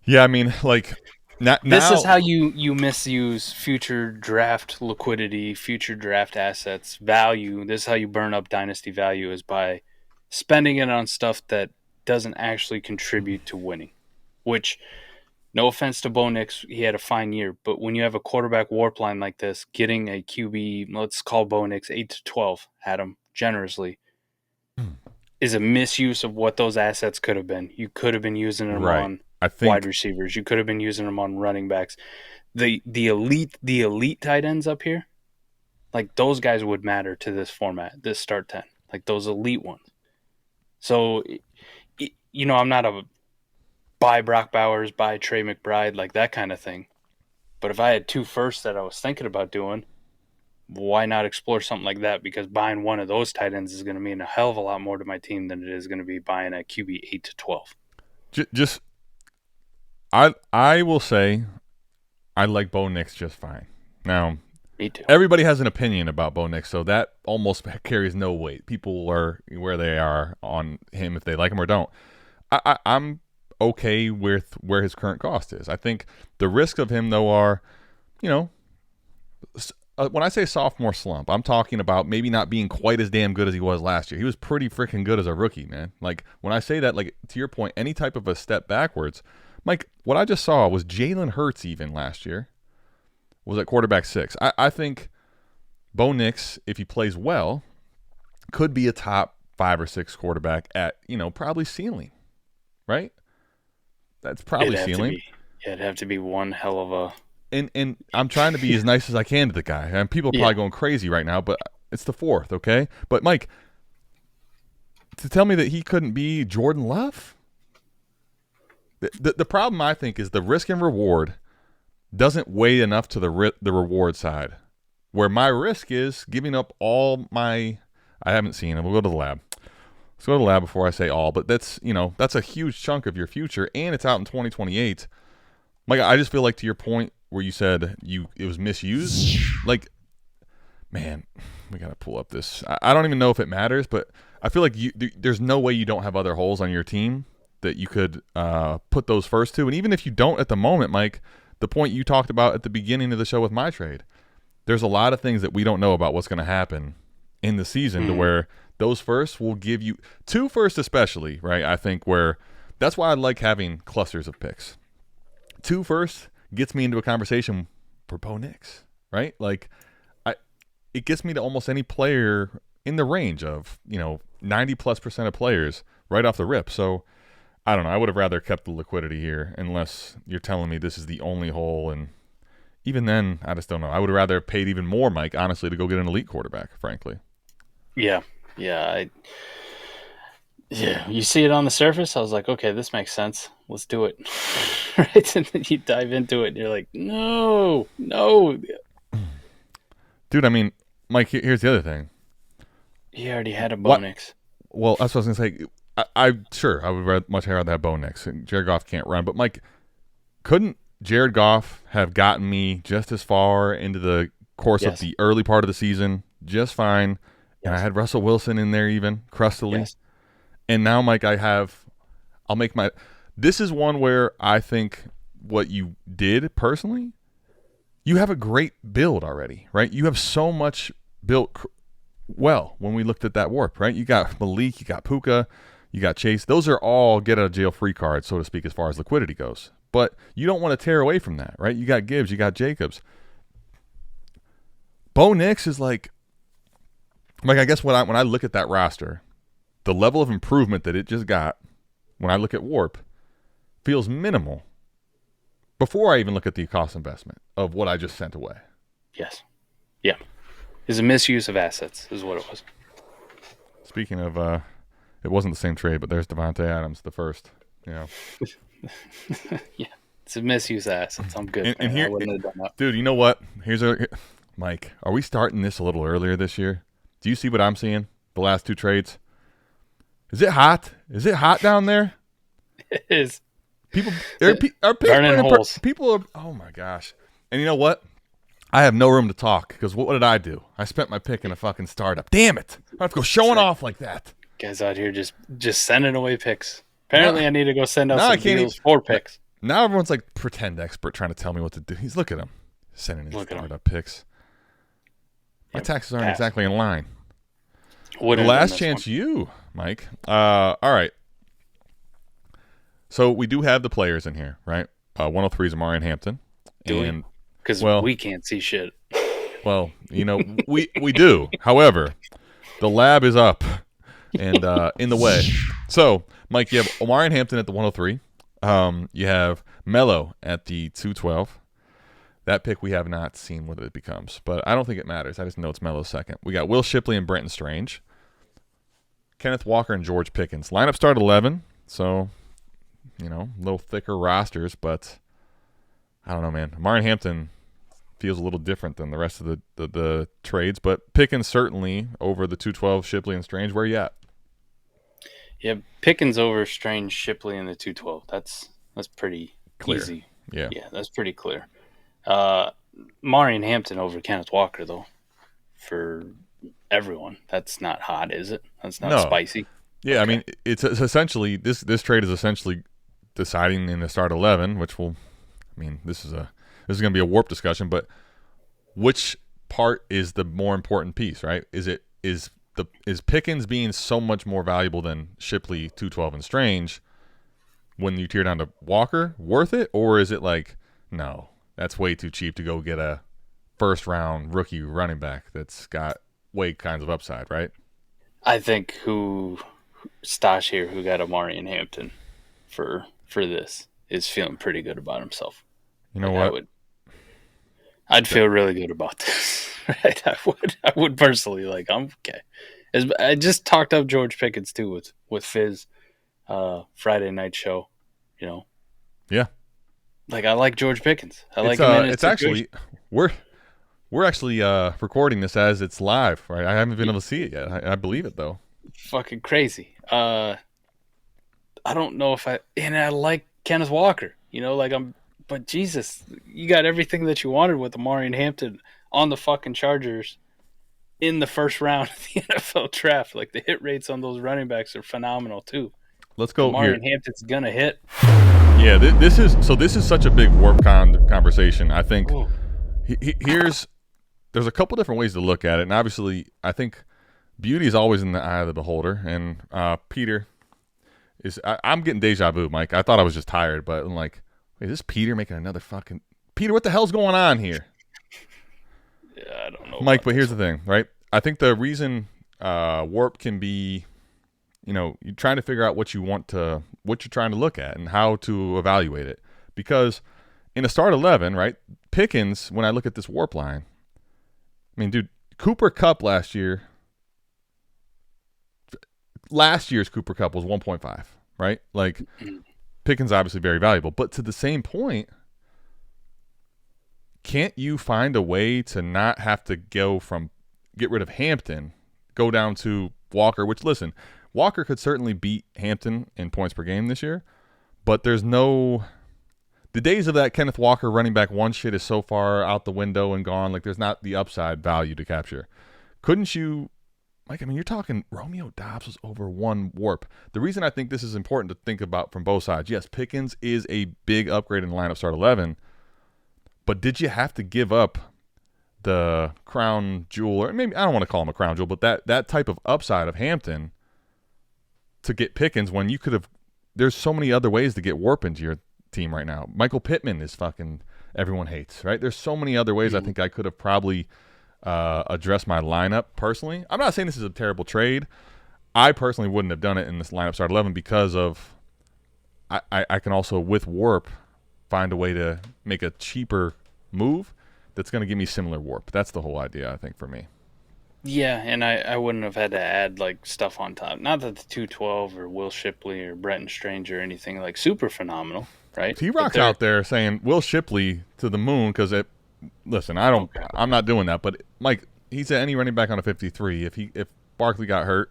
Yeah, I mean, like... This is how you misuse future draft liquidity, future draft assets, value. This is how you burn up dynasty value, is by spending it on stuff that doesn't actually contribute to winning. Which, no offense to Bo Nix, he had a fine year, but when you have a quarterback WoRP line like this, getting a QB, let's call Bo Nix 8 to 12, Adam, generously, is a misuse of what those assets could have been. You could have been using them on wide receivers. You could have been using them on running backs. The elite tight ends up here, like those guys would matter to this format, this start 10, like those elite ones. So, I'm not a buy Brock Bowers, buy Trey McBride, like that kind of thing. But if I had 2 firsts that I was thinking about doing, why not explore something like that? Because buying one of those tight ends is going to mean a hell of a lot more to my team than it is going to be buying a QB 8 to 12. I will say I like Bo Nix just fine. Now, me too. Everybody has an opinion about Bo Nix, so that almost carries no weight. People are where they are on him if they like him or don't. I'm okay with where his current cost is. I think the risk of him, though, are, when I say sophomore slump, I'm talking about maybe not being quite as damn good as he was last year. He was pretty freaking good as a rookie, man. Like, when I say that, like, to your point, any type of a step backwards, Mike, what I just saw was Jalen Hurts even last year was at quarterback 6. I think Bo Nix, if he plays well, could be a top 5 or 6 quarterback at, probably ceiling, right? That's probably ceiling. It'd have to be one hell of a... And I'm trying to be as nice as I can to the guy. And people are probably going crazy right now, but it's the 4th, okay? But, Mike, to tell me that he couldn't be Jordan Love? The problem, I think, is the risk and reward doesn't weigh enough to the reward side, where my risk is giving up all my... I haven't seen him. We'll go to the lab. Let's go to the lab before I say all, but that's a huge chunk of your future, and it's out in 2028. Mike, I just feel like, to your point where you said it was misused, like, man, we got to pull up this. I don't even know if it matters, but I feel like there's no way you don't have other holes on your team that you could put those first two. And even if you don't at the moment, Mike, the point you talked about at the beginning of the show with my trade, there's a lot of things that we don't know about what's going to happen in the season to where those firsts will give you 2 firsts especially, right? I think that's why I like having clusters of picks. 2 firsts gets me into a conversation for Bo Nix, right? Like, it gets me to almost any player in the range of 90+% of players right off the rip. So I don't know. I would have rather kept the liquidity here, unless you're telling me this is the only hole. And even then, I just don't know. I would have rather paid even more, Mike, honestly, to go get an elite quarterback, frankly. Yeah. You see it on the surface. I was like, okay, this makes sense. Let's do it. Right? And then you dive into it and you're like, no. Dude, I mean, Mike, here's the other thing. He already had a Bo Nix. Well, that's what I was going to say. I would much rather have Bo Nix. Jared Goff can't run. But, Mike, couldn't Jared Goff have gotten me just as far into the course of the early part of the season just fine? And I had Russell Wilson in there even, crustily. Yes. And now, Mike, this is one where I think what you did personally, you have a great build already, right? You have so much built well when we looked at that WoRP, right? You got Malik, you got Puka, you got Chase. Those are all get-out-of-jail-free cards, so to speak, as far as liquidity goes. But you don't want to tear away from that, right? You got Gibbs, you got Jacobs. Bo Nix is like, I guess when I look at that roster, the level of improvement that it just got when I look at WoRP feels minimal before I even look at the cost investment of what I just sent away. Yes. Yeah. It's a misuse of assets is what it was. Speaking of, it wasn't the same trade, but there's Devontae Adams, the first. Yeah, it's a misuse of assets. I'm good. And here, dude, you know what? Mike, are we starting this a little earlier this year? Do you see what I'm seeing? The last 2 trades? Is it hot? Is it hot down there? It is. People are burning holes. People are. Oh my gosh! And you know what? I have no room to talk because what did I do? I spent my pick in a fucking startup. Damn it! I have to go showing off like that. Guys out here just sending away picks. Apparently, I need to go send out some deals for picks. Now everyone's like pretend expert trying to tell me what to do. Look at him sending his startup picks. My taxes aren't exactly in line. The last chance you, Mike. All right. So we do have the players in here, right? 103 is Amon-Ra Hampton. Because we can't see shit. Well, we do. However, the lab is up and in the way. So, Mike, you have Amon-Ra Hampton at the 103. You have Mello at the 212. That pick we have not seen what it becomes, but I don't think it matters. I just know it's Mello's second. We got Will Shipley and Brenton Strange. Kenneth Walker and George Pickens. Lineup start 11, so, a little thicker rosters, but I don't know, man. Amon-Ra Hampton feels a little different than the rest of the trades, but Pickens certainly over the 212, Shipley and Strange. Where are you at? Yeah, Pickens over Strange, Shipley in the 212. That's pretty clear. Easy. Yeah, that's pretty clear. Amon-Ra Hampton over Kenneth Walker, though, for everyone. That's not hot, is it? That's not spicy. Yeah, okay. I mean, it's essentially this trade is essentially deciding in the start 11, which will, this is going to be a WoRP discussion, but which part is the more important piece, right? Is Pickens being so much more valuable than Shipley, 212, and Strange when you tear down to Walker worth it, or is it like, no, that's way too cheap to go get a first round rookie running back that's got way kinds of upside, right? I think Stash here, who got Amon-Ra Hampton for this, is feeling pretty good about himself. You know what? I'd feel really good about this. Right? I would personally. Like, I'm okay. I just talked up George Pickens too with Fizz Friday night show. You know. Yeah. Like, I like George Pickens. I like him. It's actually we're actually recording this as it's live, right? I haven't been able to see it yet. I believe it though. Fucking crazy. I don't know if I like Kenneth Walker. You know, like but Jesus, you got everything that you wanted with Amon-Ra Hampton on the fucking Chargers in the first round of the NFL draft. Like, the hit rates on those running backs are phenomenal too. Let's go here. Amon-Ra Hampton's gonna hit. Yeah, this is such a big warp conversation. I think there's a couple different ways to look at it, and obviously I think beauty is always in the eye of the beholder. And Peter is I'm getting deja vu, Mike. I thought I was just tired, but I'm like, wait, is this Peter making another fucking Peter? What the hell's going on here? Yeah, I don't know, Mike. But here's the thing, right? I think the reason warp can be, you're trying to figure out what you're trying to look at and how to evaluate it. Because in a start 11, right, Pickens, when I look at this warp line, I mean, dude, Cooper Kupp last year's Cooper Kupp was 1.5, right? Like, Pickens obviously very valuable. But to the same point, can't you find a way to not have to get rid of Hampton, go down to Walker, which, listen, Walker could certainly beat Hampton in points per game this year, but there's no – the days of that Kenneth Walker running back one shit is so far out the window and gone. Like, there's not the upside value to capture. Couldn't you – Mike, I mean, you're talking Romeo Doubs was over one warp. The reason I think this is important to think about from both sides, yes, Pickens is a big upgrade in the lineup start 11, but did you have to give up the crown jewel, or maybe I don't want to call him a crown jewel, but that type of upside of Hampton to get Pickens when you could have – there's so many other ways to get warp into your team right now. Michael Pittman is fucking – everyone hates, right? There's so many other ways I think I could have probably addressed my lineup personally. I'm not saying this is a terrible trade. I personally wouldn't have done it in this lineup start 11 because of I can also, with warp, find a way to make a cheaper move that's going to give me similar warp. That's the whole idea, I think, for me. Yeah, and I wouldn't have had to add, like, stuff on top. Not that the 212 or Will Shipley or Bretton Strange or anything, like, super phenomenal, right? T-Rock's out there saying Will Shipley to the moon because it – listen, I'm not doing that. But, Mike, he's any running back on a 53. If Barkley got hurt,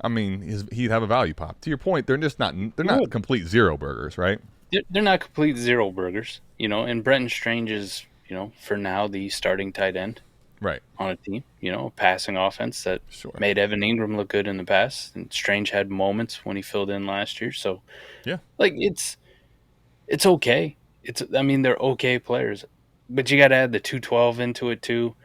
I mean, he'd have a value pop. To your point, they're just not – they're not complete zero burgers, right? They're not complete zero burgers, and Bretton Strange is, for now, the starting tight end. Right. On a team, a passing offense that made Evan Ingram look good in the past. And Strange had moments when he filled in last year. So, yeah, like, it's okay. They're okay players. But you got to add the 212 into it, too.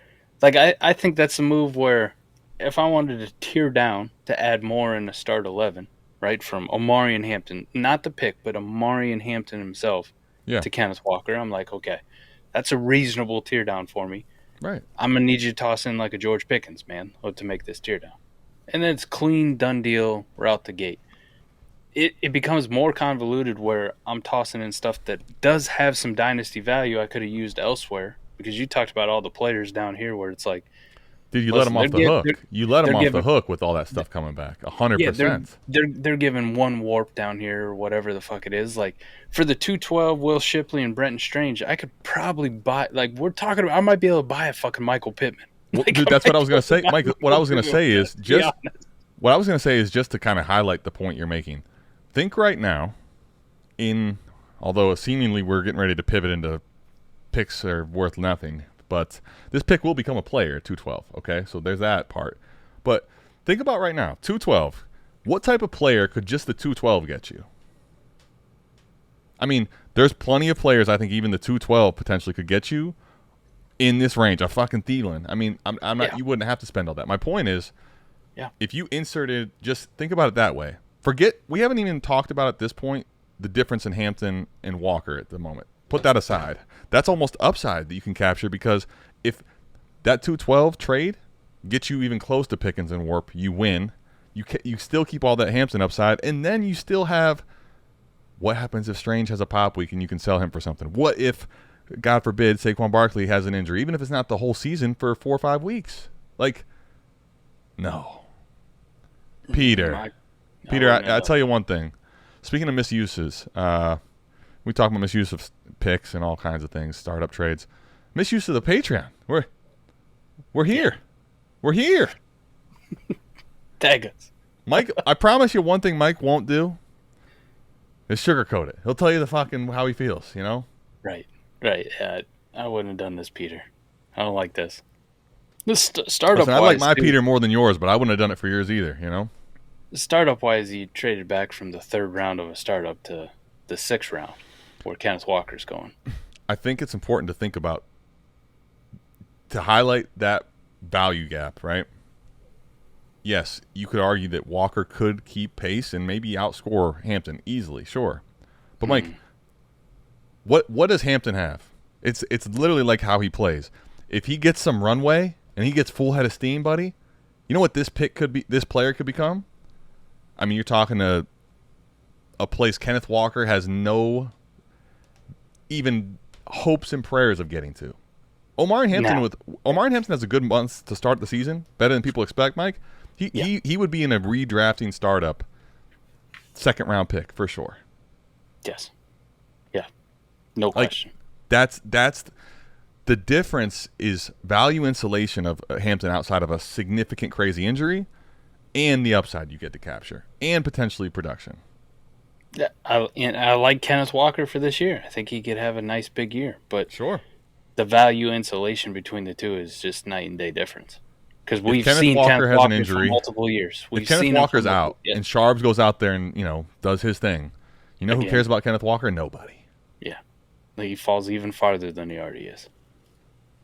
Like, I think that's a move where if I wanted to tear down to add more in the start 11, right, from Amon-Ra Hampton, not the pick, but Amon-Ra Hampton himself to Kenneth Walker, I'm like, okay, that's a reasonable tear down for me. Right. I'm going to need you to toss in like a George Pickens, man, to make this tear down. And then it's clean, done deal, we're out the gate. It becomes more convoluted where I'm tossing in stuff that does have some dynasty value I could have used elsewhere, because you talked about all the players down here where it's like, dude, you let them off the hook. You let them off the hook with all that stuff coming back. 100%. They're giving one warp down here or whatever the fuck it is. Like, for the 212, Will Shipley and Bretton Strange, I could probably buy, like, we're talking about, I might be able to buy a fucking Michael Pittman. Well, dude, that's what I was going to say. Mike, what I was going to say is just to kind of highlight the point you're making. Think right now although seemingly we're getting ready to pivot into picks are worth nothing, but this pick will become a player, 212, okay? So there's that part. But think about right now, 212. What type of player could just the 212 get you? I mean, there's plenty of players I think even the 212 potentially could get you in this range, a fucking Thielen. I mean, I'm not. Yeah. You wouldn't have to spend all that. My point is, Yeah. if you inserted, just think about it that way. Forget, we haven't even talked about at this point the difference in Hampton and Walker at the moment. Put that aside. That's almost upside that you can capture, because if that 212 trade gets you even close to Pickens and Warp, you win. You still keep all that Hampton upside, and then you still have, what happens if Strange has a pop week and you can sell him for something? What if, God forbid, Saquon Barkley has an injury, even if it's not the whole season, for 4 or 5 weeks? Like, no. Peter, I tell you one thing. Speaking of misuses, we talk about misuse of picks and all kinds of things, startup trades. Misuse of the Patreon. We're here. We're here. Tag us. Mike, I promise you one thing Mike won't do is sugarcoat it. He'll tell you the fucking how he feels, you know? Right. Yeah, I wouldn't have done this, Peter. I don't like this. This startup. Listen, I like my Peter more than yours, but I wouldn't have done it for yours either, you know? Startup wise, he traded back from the 3rd round of a startup to the 6th round, where Kenneth Walker's going. I think it's important to think about, to highlight that value gap, right? Yes, you could argue that Walker could keep pace and maybe outscore Hampton easily, sure. But Mike, what does Hampton have? It's literally like how he plays. If he gets some runway and he gets full head of steam, buddy, you know what this player could become? I mean, you're talking to a place Kenneth Walker has no even hopes and prayers of getting to. Omar and Hampton has a good month to start the season, better than people expect, Mike. He would be in a redrafting startup 2nd round pick for sure. Yes. Yeah. No question. That's the difference, is value insulation of Hampton outside of a significant crazy injury, and the upside you get to capture, and potentially production. Yeah, I like Kenneth Walker for this year. I think he could have a nice big year, but sure, the value insulation between the two is just night and day difference. Because we've seen Walker Kenneth has Walker an injury, for multiple years. If Kenneth Walker's out and Sharps goes out there and does his thing, who cares about Kenneth Walker? Nobody. Yeah, he falls even farther than he already is.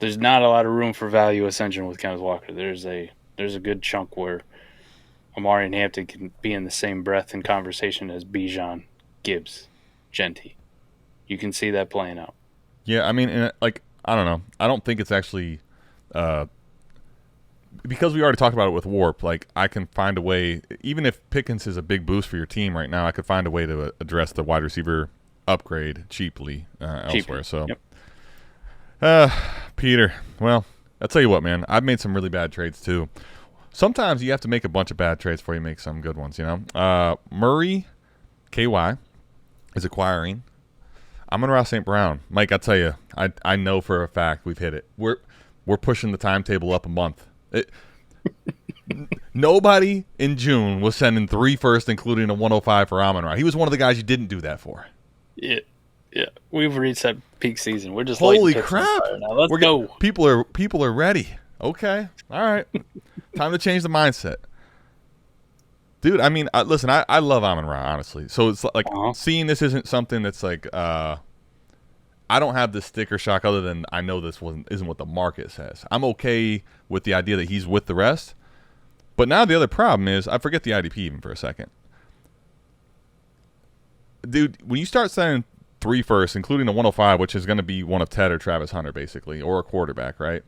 There's not a lot of room for value ascension with Kenneth Walker. There's a good chunk where Amari and Hampton can be in the same breath and conversation as Bijan, Gibbs, Genty. You can see that playing out. Yeah, I mean, I don't know. I don't think it's actually because we already talked about it with WoRP. Like, I can find a way, even if Pickens is a big boost for your team right now, I could find a way to address the wide receiver upgrade cheaply elsewhere. So, Peter, well, I'll tell you what, man. I've made some really bad trades too. Sometimes you have to make a bunch of bad trades before you make some good ones, Murray, KY, is acquiring Amon-Ra St. Brown. Mike, I'll tell you, I know for a fact we've hit it. We're pushing the timetable up a month. Nobody in June was sending 3 firsts, including a 105 for Amon-Ra. He was one of the guys you didn't do that for. Yeah. We've reached that peak season. We're just holy crap! Now. Let's go. People are ready. Okay, all right. Time to change the mindset, dude. I mean, listen, I love Amon-Ra, honestly. So it's like seeing this isn't something that's like I don't have this sticker shock other than I know this isn't what the market says. I'm okay with the idea that he's with the rest. But now the other problem is, I forget the IDP even for a second. Dude, when you start sending 3 firsts, including the 105, which is going to be one of Ted or Travis Hunter, basically, or a quarterback, right?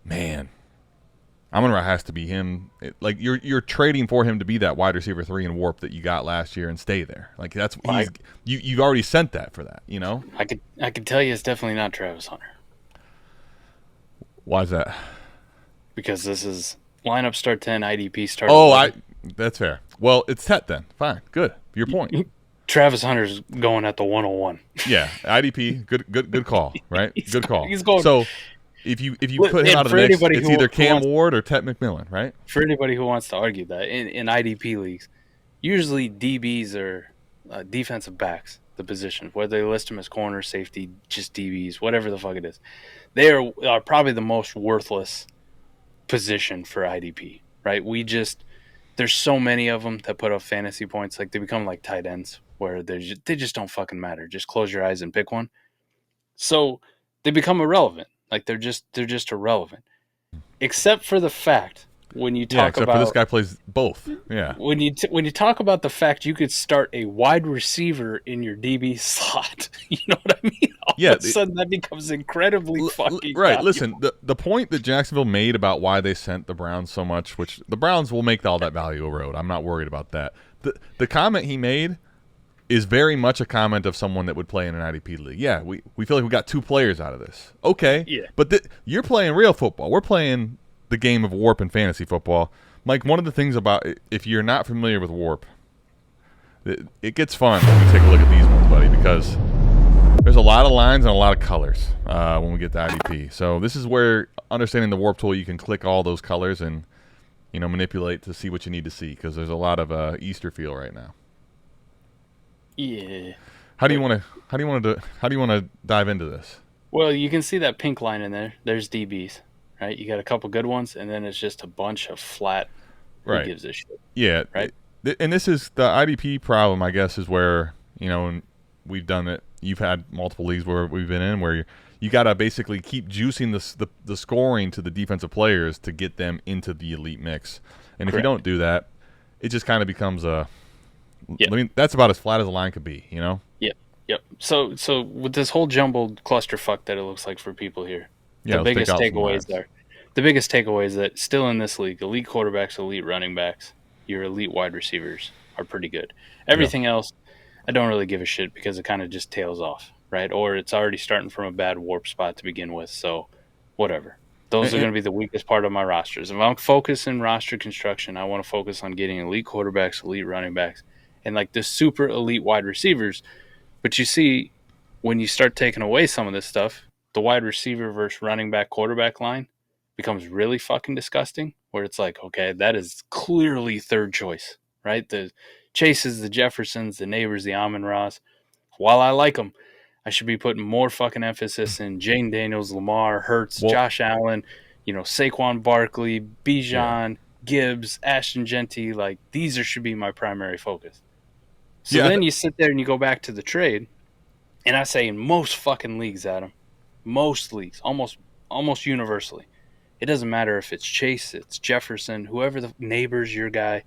Man, Amon-Ra has to be him. Like, you're trading for him to be that wide receiver 3 in WoRP that you got last year and stay there. Like, that's you've already sent that for that, I could tell you it's definitely not Travis Hunter. Why is that? Because this is lineup start 10, IDP start 11. That's fair. Well, it's Tet then. Fine, good. Your point. Travis Hunter's going at the 101. Yeah, IDP, good call, right? Good call. He's going. So if you put him out of the mix, it's either Cam Ward or Tet McMillan, right? For anybody who wants to argue that, in IDP leagues, usually DBs are defensive backs, the position, whether they list them as corner, safety, just DBs, whatever the fuck it is. They are probably the most worthless position for IDP, right? There's so many of them that put up fantasy points, like they become like tight ends, where they just don't fucking matter. Just close your eyes and pick one. So they become irrelevant. Like they're just irrelevant. Except for the fact when you talk except about for this guy plays both. Yeah. when you talk about the fact you could start a wide receiver in your DB slot, you know what I mean? All Yeah, of a sudden that becomes incredibly fucking right. valuable. Listen, the point that Jacksonville made about why they sent the Browns so much, which the Browns will make all that value erode. I'm not worried about that. The comment he made is very much a comment of someone that would play in an IDP league. Yeah, we feel like we got 2 players out of this. Okay, Yeah. but you're playing real football. We're playing the game of WoRP and fantasy football. Mike, one of the things about if you're not familiar with WoRP, it gets fun when you take a look at these ones, buddy, because there's a lot of lines and a lot of colors when we get to IDP. So this is where understanding the WoRP tool, you can click all those colors and manipulate to see what you need to see, because there's a lot of Easter feel right now. Yeah. How do you want to dive into this? Well, you can see that pink line in there. There's DBs, right? You got a couple good ones, and then it's just a bunch of flat. Right. Who gives a shit? Yeah. Right. And this is the IDP problem, I guess, is where and we've done it. You've had multiple leagues where we've been in where you got to basically keep juicing the scoring to the defensive players to get them into the elite mix. And if you don't do that, it just kind of becomes a. Yep. I mean, that's about as flat as a line could be, Yep. So with this whole jumbled clusterfuck that it looks like for people here, the biggest takeaways is that still in this league, elite quarterbacks, elite running backs, your elite wide receivers are pretty good. Everything else, I don't really give a shit because it kind of just tails off, right? Or it's already starting from a bad warp spot to begin with, so whatever. Those are going to be the weakest part of my rosters. If I'm focusing roster construction, I want to focus on getting elite quarterbacks, elite running backs, and like the super elite wide receivers. But you see, when you start taking away some of this stuff, the wide receiver versus running back quarterback line becomes really fucking disgusting, where it's like, okay, that is clearly third choice, right? The Chases, the Jeffersons, the Neighbors, the Amon-Ras. While I like them, I should be putting more fucking emphasis in Jane Daniels, Lamar, Hurts, Josh Allen, Saquon Barkley, Bijan, Gibbs, Ashton Genty. Like, these should be my primary focus. So then you sit there and you go back to the trade, and I say in most fucking leagues, Adam, most leagues, almost universally, it doesn't matter if it's Chase, it's Jefferson, whoever the Neighbors, your guy.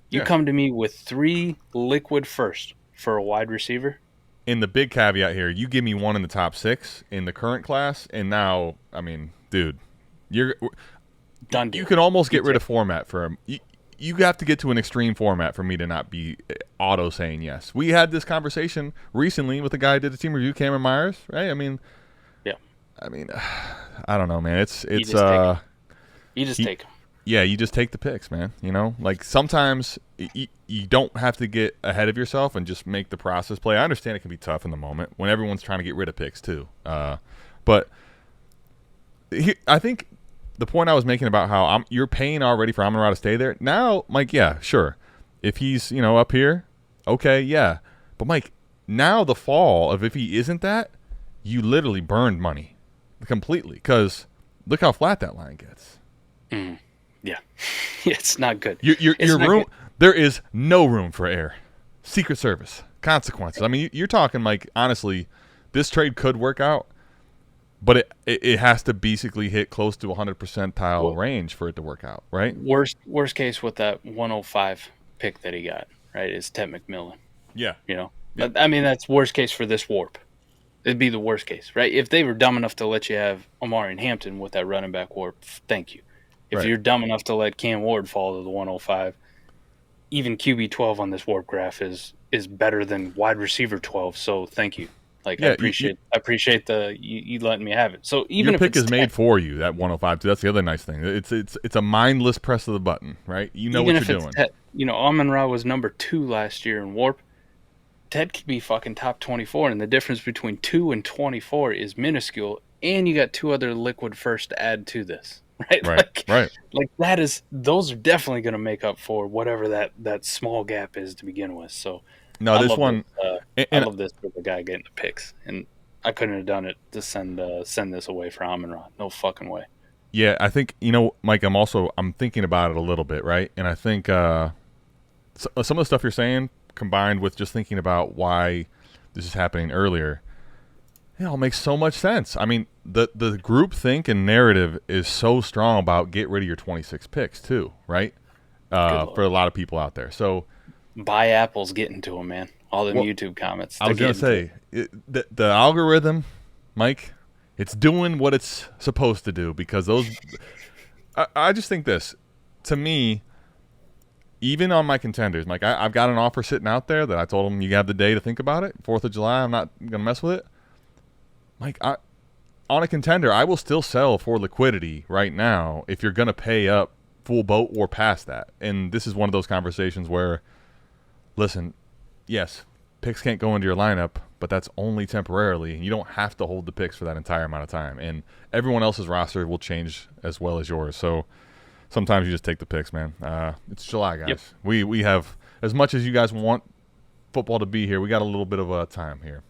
You come to me with 3 liquid first for a wide receiver. In the big caveat here, you give me one in the top 6 in the current class, and now, I mean, dude, you're done deal. You can almost get rid of format for him. You have to get to an extreme format for me to not be auto saying yes. We had this conversation recently with the guy who did the team review, Cameron Myers, right? I mean, I don't know, man. It's you just take them. Yeah, you just take the picks, man. Like sometimes you don't have to get ahead of yourself and just make the process play. I understand it can be tough in the moment when everyone's trying to get rid of picks too. But I think the point I was making about how you're paying already for Amon-Ra to stay there. Now, Mike, yeah, sure. If he's, up here, okay, yeah. But, Mike, now the fall of if he isn't that, you literally burned money completely because look how flat that line gets. Yeah. It's not good. Your room, there is no room for error. Secret Service, consequences. I mean, you're talking, Mike, honestly, this trade could work out. But it has to basically hit close to 100 percentile range for it to work out, right? Worst case with that 105 pick that he got, right, is Ted McMillan. Yeah. Yeah. I mean, that's worst case for this warp. It'd be the worst case, right? If they were dumb enough to let you have Amari and Hampton with that running back warp, thank you. If you're dumb enough to let Cam Ward fall to the 105, even QB 12 on this warp graph is better than wide receiver 12, so thank you. Like, I appreciate the you letting me have it. So even your if pick is made for you, that 105 too. That's the other nice thing. It's a mindless press of the button, right? You know what you're doing. Amon-Ra was number 2 last year in Warp. Ted could be fucking top 24, and the difference between 2 and 24 is minuscule. And you got 2 other liquid first to add to this, right? Right. Like those are definitely going to make up for whatever that small gap is to begin with. So. No, I this one. I love this for the guy getting the picks, and I couldn't have done it to send this away for Amon-Ra. No fucking way. Yeah, I think Mike. I'm thinking about it a little bit, right? And I think some of the stuff you're saying, combined with just thinking about why this is happening earlier, It all makes so much sense. I mean, the group think and narrative is so strong about get rid of your 26 picks too, right? For a lot of people out there. So buy apples getting to them, man. All them YouTube comments. I was going to say, the algorithm, Mike, it's doing what it's supposed to do because those – I just think this. To me, even on my contenders, Mike, I've got an offer sitting out there that I told them you have the day to think about it. 4th of July, I'm not going to mess with it. Mike, on a contender, I will still sell for liquidity right now if you're going to pay up full boat or past that. And this is one of those conversations where, listen, yes, picks can't go into your lineup, but that's only temporarily. You don't have to hold the picks for that entire amount of time. And everyone else's roster will change as well as yours. So sometimes you just take the picks, man. It's July, guys. Yep. We have, as much as you guys want football to be here, we got a little bit of time here.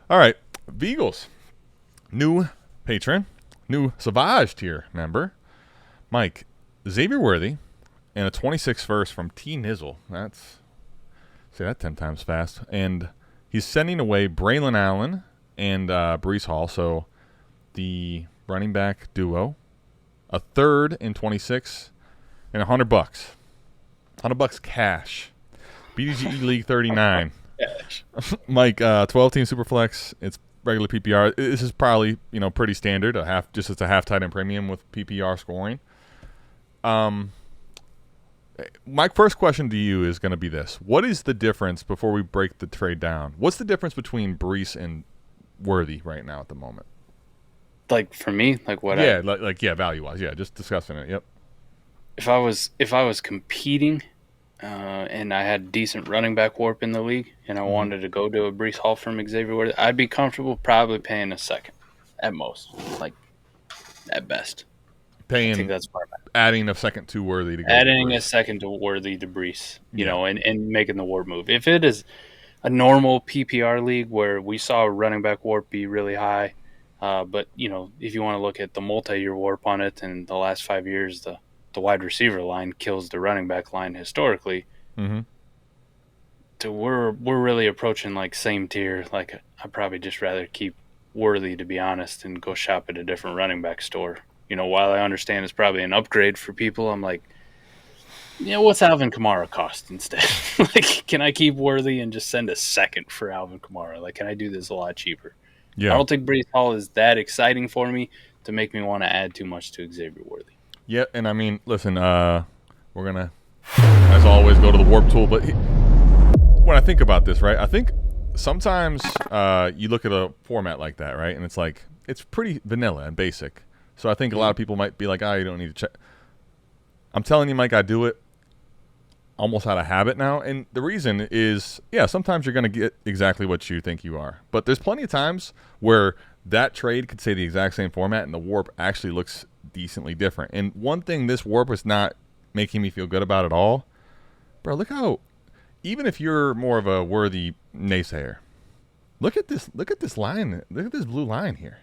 All right, Beagles. New patron, new Savage tier member, Mike, Xavier Worthy, and a 26 first from T. Nizzle. Say that 10 times fast. And he's sending away Braylon Allen and Breece Hall, so the running back duo, a third in 26, and $100. $100 cash. BDGE League 39. Mike, 12-team Superflex. It's regular PPR. This is probably, pretty standard. It's a half tight end premium with PPR scoring. My first question to you is going to be this: what is the difference before we break the trade down? What's the difference between Breece and Worthy right now at the moment? Like for me, like what? Yeah, value wise. Yeah, just discussing it. Yep. If I was competing, and I had decent running back WoRP in the league, and I wanted to go to a Breece Hall from Xavier Worthy, I'd be comfortable probably paying a second, at most, like at best. I think that's where I'm at. Adding a second to Worthy to go. Adding a second to Worthy to Breece, and making the WoRP move. If it is a normal PPR league where we saw a running back WoRP be really high, but if you want to look at the multi-year WoRP on it, and the last 5 years, the wide receiver line kills the running back line historically. Mm-hmm. So we're really approaching like same tier. Like I'd probably just rather keep Worthy, to be honest, and go shop at a different running back store. While I understand it's probably an upgrade for people, I'm like, what's Alvin Kamara cost instead? Like, can I keep Worthy and just send a second for Alvin Kamara? Like, can I do this a lot cheaper? Yeah. I don't think Breece Hall is that exciting for me to make me want to add too much to Xavier Worthy. Yeah, and I mean, listen, we're going to, as always, go to the WoRP tool. But when I think about this, right, I think sometimes you look at a format like that, right, and it's like, it's pretty vanilla and basic. So I think a lot of people might be like, you don't need to check. I'm telling you, Mike, I do it almost out of habit now. And the reason is, sometimes you're going to get exactly what you think you are. But there's plenty of times where that trade could say the exact same format and the WoRP actually looks decently different. And one thing this WoRP is not making me feel good about at all, bro, look how, even if you're more of a Worthy naysayer, look at this line. Look at this blue line here.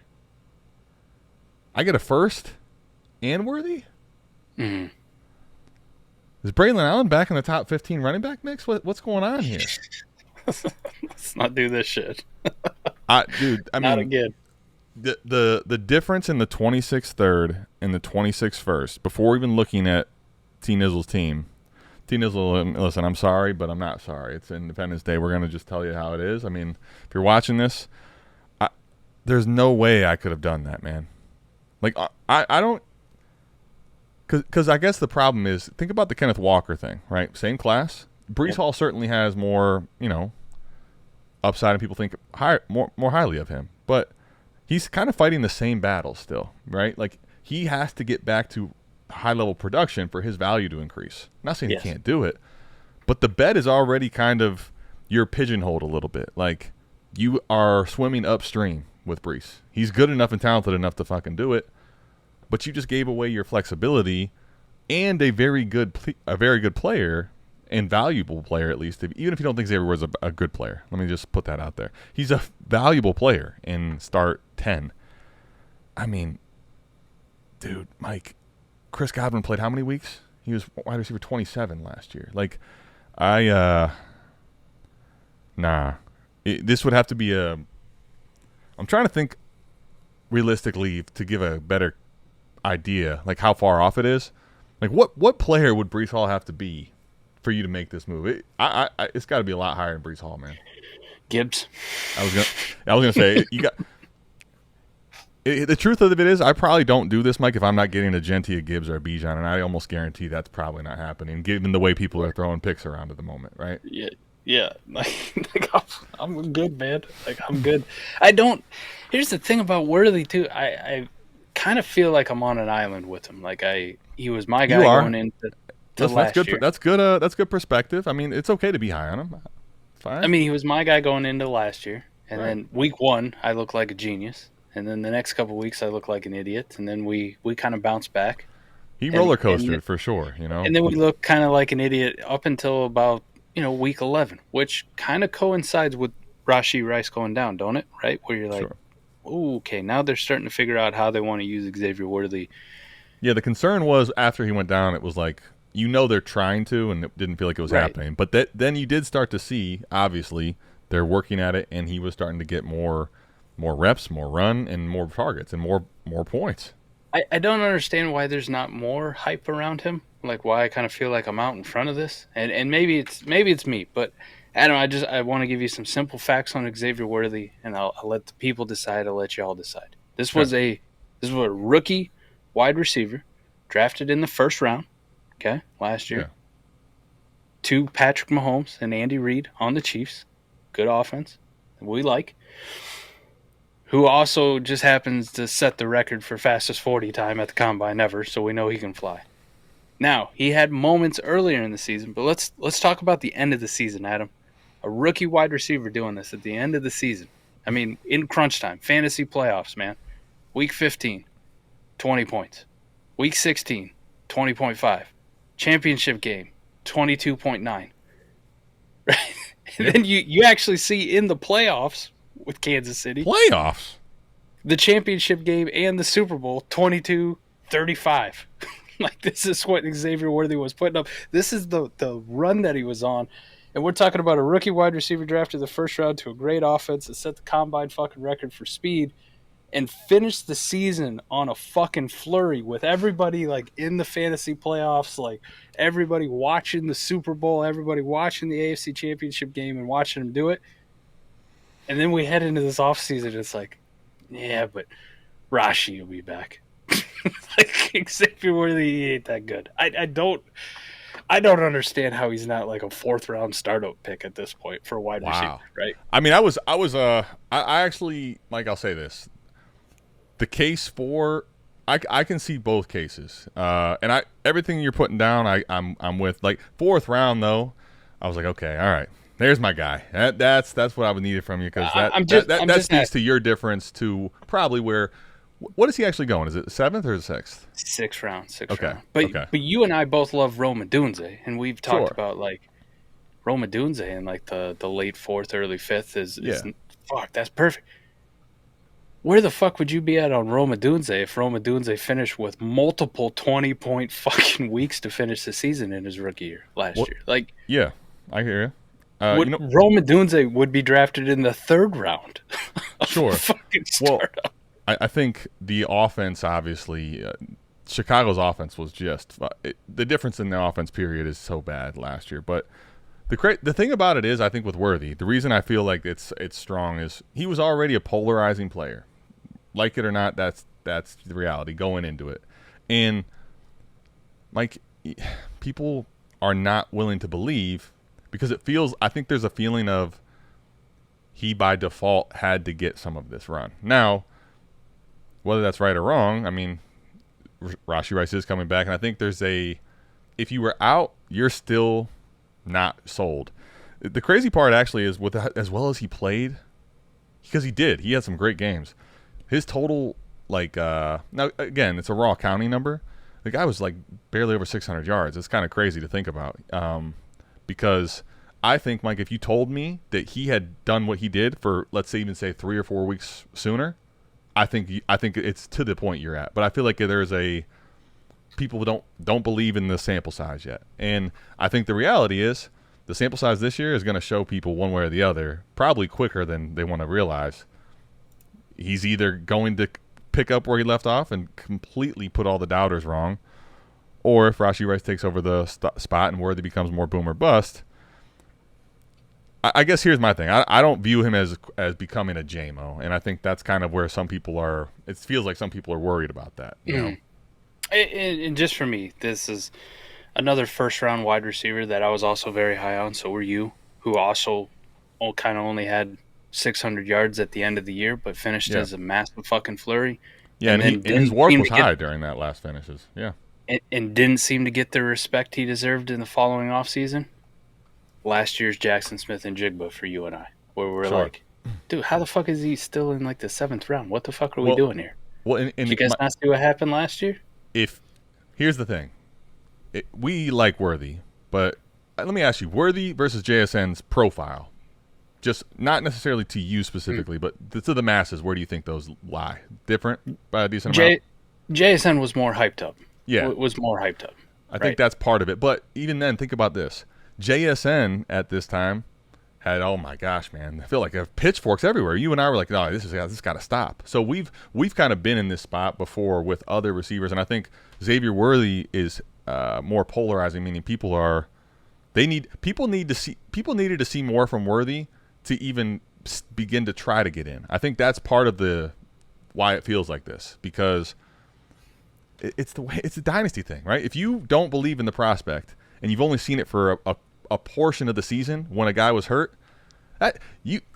I get a first and Worthy? Mm-hmm. Is Braylon Allen back in the top 15 running back mix? What's going on here? Let's not do this shit. Dude, I mean, not again. The difference in the 26th third and the 26th first, before even looking at T. Nizzle's team. T. Nizzle, listen, I'm sorry, but I'm not sorry. It's Independence Day. We're going to just tell you how it is. I mean, if you're watching this, there's no way I could have done that, man. Like, I don't – because I guess the problem is, think about the Kenneth Walker thing, right? Same class. Breece Hall certainly has more, upside, and people think more highly of him. But he's kind of fighting the same battle still, right? Like, he has to get back to high-level production for his value to increase. I'm not saying he can't do it, but the bet is already kind of – you're pigeonholed a little bit. Like, you are swimming upstream with Breece. He's good enough and talented enough to fucking do it, but you just gave away your flexibility and a very good player and valuable player, at least, even if you don't think Xavier was a good player. Let me just put that out there. He's a valuable player in start 10. I mean, dude, Mike, Chris Godwin played how many weeks? He was wide receiver 27 last year. Like, this would have to be I'm trying to think realistically to give a better idea, like how far off it is. Like what player would Breece Hall have to be for you to make this move? It's got to be a lot higher than Breece Hall, man. Gibbs. I was gonna say you got. The truth of it is, I probably don't do this, Mike, if I'm not getting a Genty, a Gibbs, or a Bijan, and I almost guarantee that's probably not happening, given the way people are throwing picks around at the moment, right? Yeah. Like I'm good, man. Like I'm good. I don't. Here's the thing about Worthy too. I kind of feel like I'm on an island with him. Like he was my guy going into last year. That's good. That's good perspective. I mean, it's okay to be high on him. Fine. I mean, he was my guy going into last year, and then week 1 I looked like a genius. And then the next couple of weeks, I look like an idiot. And then we kind of bounced back. He roller coastered for sure, you know. And then we look kind of like an idiot up until about, week 11, which kind of coincides with Rashee Rice going down, don't it? Right? Where you're like, sure. Ooh, okay, now they're starting to figure out how they want to use Xavier Worthy. Yeah, the concern was after he went down, it was like, they're trying to, and it didn't feel like it was happening. But then you did start to see, obviously, they're working at it, and he was starting to get more reps, more run, and more targets, and more points. I don't understand why there's not more hype around him. Like why I kind of feel like I'm out in front of this, and maybe it's me, but Adam, I want to give you some simple facts on Xavier Worthy, and I'll let the people decide. I'll let you all decide. This was a rookie wide receiver drafted in the first round. Okay, last year. Yeah. To Patrick Mahomes and Andy Reid on the Chiefs. Good offense that we like. Who also just happens to set the record for fastest 40 time at the combine ever, so we know he can fly. Now, he had moments earlier in the season, but let's talk about the end of the season, Adam. A rookie wide receiver doing this at the end of the season. I mean, in crunch time, fantasy playoffs, man. Week 15, 20 points. Week 16, 20.5. Championship game, 22.9. Right? And then you actually see in the playoffs with Kansas City. Playoffs? The championship game and the Super Bowl, 22-35. Like, this is what Xavier Worthy was putting up. This is the run that he was on. And we're talking about a rookie wide receiver drafted the first round to a great offense that set the combine fucking record for speed and finished the season on a fucking flurry with everybody, like, in the fantasy playoffs, like, everybody watching the Super Bowl, everybody watching the AFC Championship game and watching him do it. And then we head into this offseason, it's like, yeah, but Rashee will be back. Like, Xavier Worthy ain't that good. I don't understand how he's not like a 4th round startup pick at this point for a wide receiver, right? I mean, I actually, like, I'll say this. The case for I can see both cases. And everything you're putting down I'm with. Like, 4th round though, I was like, okay, all right. There's my guy. That's what I would need from you, because that speaks to your difference to probably where. What is he actually going? Is it 7th or 6th? 6th round. Okay. Round. But you and I both love Rome Odunze, and we've talked about like Rome Odunze in like the late 4th, early 5th is fuck. That's perfect. Where the fuck would you be at on Rome Odunze if Rome Odunze finished with multiple 20-point fucking weeks to finish the season in his rookie year last year? Like, yeah, I hear you. Rome Odunze would be drafted in the 3rd round. Sure. Fucking startup. I think the offense, obviously, Chicago's offense was just the difference in the offense period is so bad last year. But the thing about it is, I think with Worthy, the reason I feel like it's strong is he was already a polarizing player. Like it or not, that's the reality going into it. And like, people are not willing to believe, because I think there's a feeling of he by default had to get some of this run. Now, whether that's right or wrong, I mean, Rashee Rice is coming back, and I think if you were out, you're still not sold. The crazy part actually is with as well as he played, because he had some great games. His total, like, now again, it's a raw counting number. The guy was like barely over 600 yards. It's kind of crazy to think about, because I think, Mike, if you told me that he had done what he did for, let's say, even say 3 or 4 weeks sooner, I think it's to the point you're at. But I feel like people don't believe in the sample size yet. And I think the reality is the sample size this year is going to show people one way or the other, probably quicker than they want to realize. he's either going to pick up where he left off and completely put all the doubters wrong, or if Rashee Rice takes over the spot and Worthy becomes more boom or bust. I guess here's my thing. I don't view him as becoming a JMO, and I think that's kind of where some people are. It feels like some people are worried about that. You know? And just for me, this is another first-round wide receiver that I was also very high on. So were you, who also kind of only had 600 yards at the end of the year, but finished as a massive fucking flurry. Yeah, and his WoRP was high during that last finishes. Yeah, and didn't seem to get the respect he deserved in the following offseason. Last year's Jackson Smith and Jigba for you and I, where we're like, dude, how the fuck is he still in like the 7th round? What the fuck are we doing here? Well, did you guys not see what happened last year? Here's the thing, we like Worthy, but let me ask you, Worthy versus JSN's profile, just not necessarily to you specifically, but to the masses, where do you think those lie? Different by a decent amount? JSN was more hyped up. Yeah. Was more hyped up. I think that's part of it. But even then, think about this. JSN at this time had, oh my gosh, man, I feel like pitchforks everywhere. You and I were like, no, this got to stop. So we've kind of been in this spot before with other receivers, and I think Xavier Worthy is more polarizing, meaning people needed to see more from Worthy to even begin to try to get in. I think that's part of why it feels like this, because it's a dynasty thing, right? If you don't believe in the prospect and you've only seen it for a portion of the season when a guy was hurt,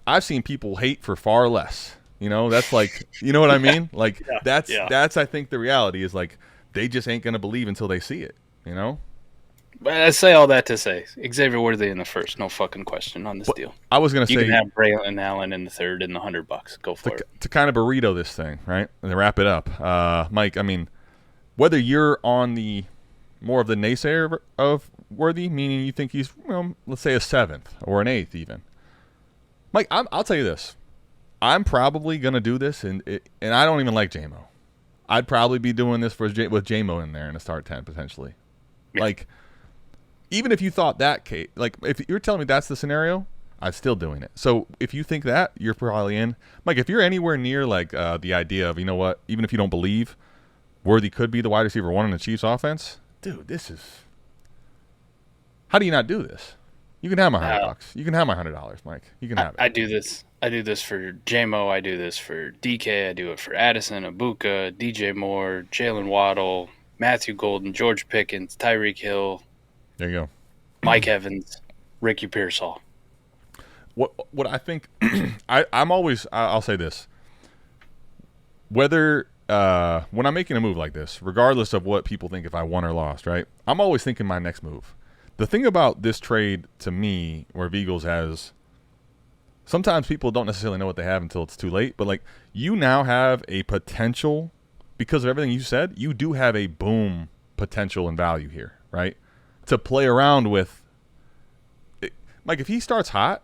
I've seen people hate for far less. You know, that's like, you know what I mean? Like that's I think the reality is, like, they just ain't gonna believe until they see it. You know. But I say all that to say Xavier Worthy in the first, no fucking question on this deal. I was gonna say you can have Braylon Allen in the third and the $100. Go for it. To kind of burrito this thing, right? And to wrap it up, Mike. I mean, whether you're on the more of the naysayer of Worthy, meaning you think he's, let's say a 7th or an 8th even. Mike, I'll tell you this. I'm probably gonna do this, and I don't even like JMO. I'd probably be doing this with JMO in there in a start 10 potentially. Yeah. Like, even if you thought that, Kate, like if you're telling me that's the scenario, I'm still doing it. So if you think that, you're probably in. Mike, if you're anywhere near like the idea of, you know what, even if you don't believe Worthy could be the wide receiver 1 in the Chiefs offense, dude, this is. How do you not do this? You can have my $100. You can have my $100, Mike. You can have it. I do this. I do this for JMO. I do this for DK. I do it for Addison, Abuka, DJ Moore, Jalen Waddle, Matthew Golden, George Pickens, Tyreek Hill. There you go. Mike Evans, Ricky Pearsall. What I think, I'll say this. Whether when I'm making a move like this, regardless of what people think if I won or lost, right? I'm always thinking my next move. The thing about this trade to me, where Eagles has, sometimes people don't necessarily know what they have until it's too late, but like, you now have a potential, because of everything you said, you do have a boom potential and value here, right? To play around with. Like, if he starts hot,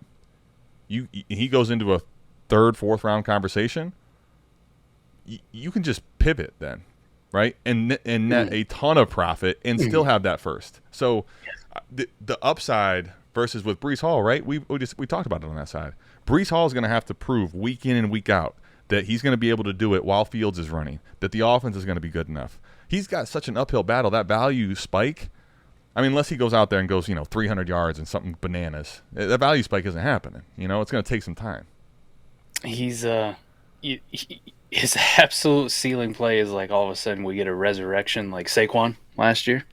he goes into a 3rd, 4th round conversation, you can just pivot then, right? And net a ton of profit and still have that first. So the upside versus with Breece Hall, right? We talked about it on that side. Breece Hall is going to have to prove week in and week out that he's going to be able to do it while Fields is running, that the offense is going to be good enough. He's got such an uphill battle. That value spike, I mean, unless he goes out there and goes, 300 yards and something bananas, that value spike isn't happening. It's going to take some time. He's his absolute ceiling play is like all of a sudden we get a resurrection like Saquon last year.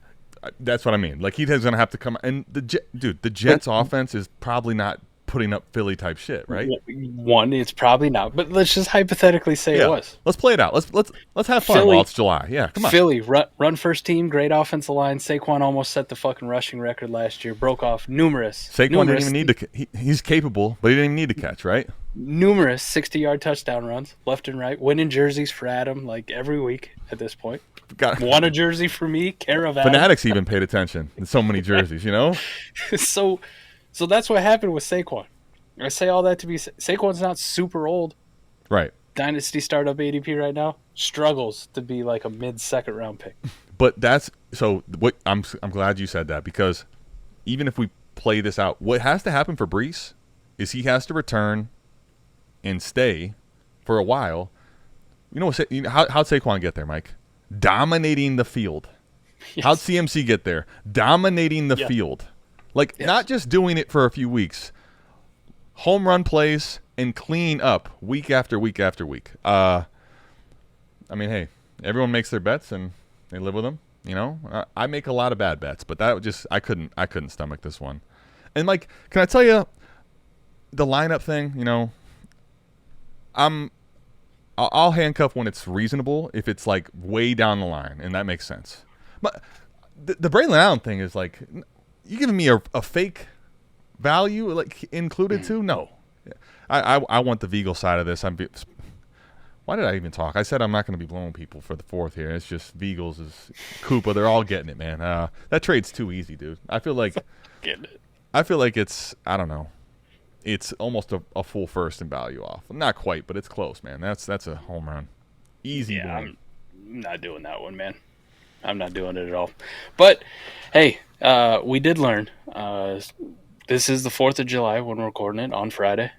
That's what I mean. Like, he's going to have to come, and the Jets offense is probably not putting up Philly type shit, right? One, it's probably not, but let's just hypothetically say it was. Let's play it out. Let's have fun while it's July. Yeah, come on. Philly run first team, great offensive line. Saquon almost set the fucking rushing record last year. Broke off Saquon didn't even need to. He's capable, but he didn't even need to catch, right? Numerous 60-yard touchdown runs, left and right. Winning jerseys for Adam like every week at this point. Won a jersey for me, care of Adam. Fanatics even paid attention in so many jerseys, So that's what happened with Saquon. I say all that to be Saquon's not super old. Right. Dynasty startup ADP right now struggles to be like a mid-second round pick. But that's so what I'm glad you said that, because even if we play this out, what has to happen for Breece is he has to return and stay for a while, how'd Saquon get there, Mike? Dominating the field. Yes. How'd CMC get there? Dominating the field. Like, not just doing it for a few weeks. Home run plays and clean up week after week after week. I mean, hey, everyone makes their bets and they live with them. I make a lot of bad bets, but I couldn't stomach this one. And Mike, can I tell you the lineup thing? I'll handcuff when it's reasonable if it's like way down the line, and that makes sense. But the Braylon Allen thing is like, you giving me a fake value like included too? No, I want the Vigal side of this. Why did I even talk? I said I'm not going to be blowing people for the fourth here. It's just Vigals is Koopa. They're all getting it, man. That trade's too easy, dude. I feel like it's, I don't know. It's almost a full first in value off. Not quite, but it's close, man. That's a home run. Easy. Yeah, I'm not doing that one, man. I'm not doing it at all. But, hey, we did learn. This is the 4th of July when we're recording it on Friday.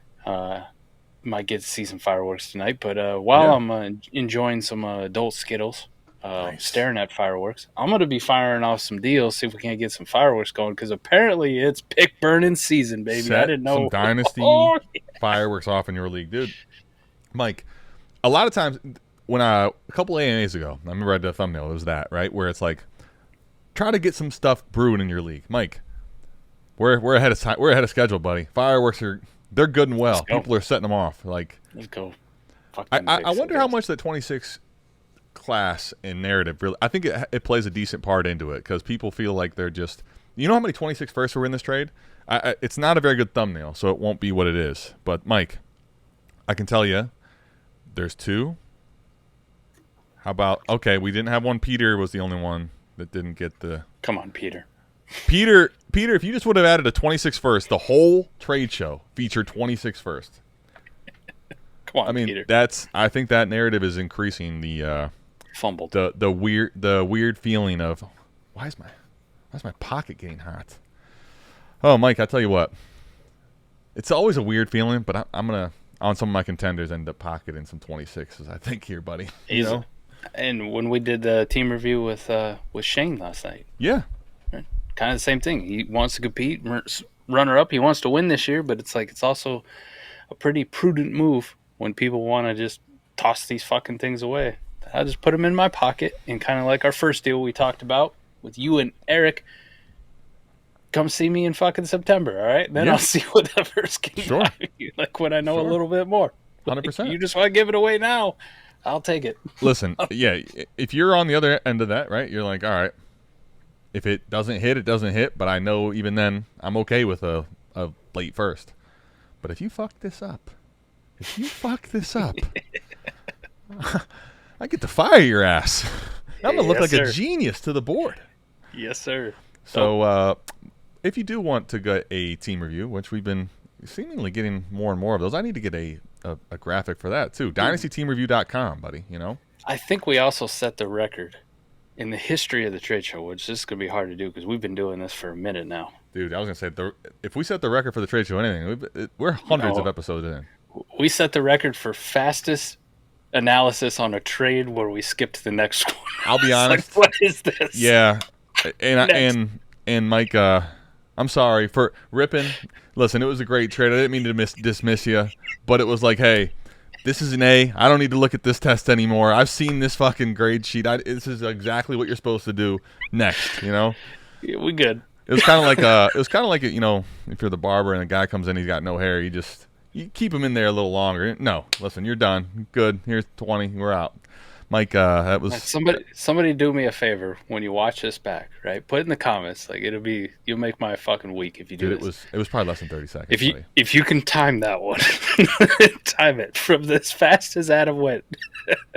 Might get to see some fireworks tonight. But while I'm enjoying some adult Skittles, Nice. staring at fireworks, I'm going to be firing off some deals, see if we can't get some fireworks going, because apparently it's pick burning season, baby. I didn't know. Some Dynasty fireworks off in your league. Dude, Mike, a lot of times when a couple AMAs ago, I remember I did a thumbnail, it was that, right? Where it's like, try to get some stuff brewing in your league. Mike, we're ahead of time. We're ahead of schedule, buddy. Fireworks they're good and well. People are setting them off. Like, Let's go. I wonder how much that 26 class and narrative really. I think it plays a decent part into it because people feel like they're just. You know how many 26 firsts were in this trade? It's not a very good thumbnail, so it won't be what it is. But Mike, I can tell you, there's 2. How about we didn't have one. Peter was the only one that didn't get the. Come on, Peter. Peter, if you just would have added a 26 first, the whole trade show featured 26 first. Come on, Peter. I think that narrative is increasing the Fumbled. the weird feeling of why is my pocket getting hot? Oh, Mike, I tell you what, it's always a weird feeling, but I'm gonna on some of my contenders end up pocketing some 26s. I think here, buddy. Easy. And when we did the team review with Shane last night, kind of the same thing. He wants to compete, runner up. He wants to win this year, but it's also a pretty prudent move when people want to just toss these fucking things away. I just put them in my pocket, and kind of like our first deal we talked about with you and Eric, come see me in fucking September, all right? Then I'll see whatever's getting out of you, like when I know a little bit more. 100%. You just want to give it away now, I'll take it. Listen, if you're on the other end of that, right, you're like, all right, if it doesn't hit, it doesn't hit, but I know even then I'm okay with a late first. But if you fuck this up, I get to fire your ass. I'm going to look like a genius to the board. Yes, sir. So if you do want to get a team review, which we've been seemingly getting more and more of those, I need to get a graphic for that too. DynastyTeamReview.com, buddy, I think we also set the record in the history of the trade show, which is going to be hard to do because we've been doing this for a minute now. Dude, I was going to say, if we set the record for the trade show, we're hundreds of episodes in. We set the record for fastest analysis on a trade where we skipped the next one. I'll be honest. Like, what is this? Yeah. And Mike, I'm sorry for ripping. Listen, it was a great trade. I didn't mean to dismiss you, but it was like, hey, this is an A. I don't need to look at this test anymore. I've seen this fucking grade sheet. This is exactly what you're supposed to do next. Yeah, we good. It was kind of like if you're the barber and a guy comes in, he's got no hair. You keep him in there a little longer. No, listen, you're done. Good. Here's 20. We're out. Mike, that was somebody do me a favor when you watch this back, right? Put it in the comments. Like you'll make my fucking week if you do this. It was probably less than 30 seconds. If you can time that one, time it from as fast as Adam went.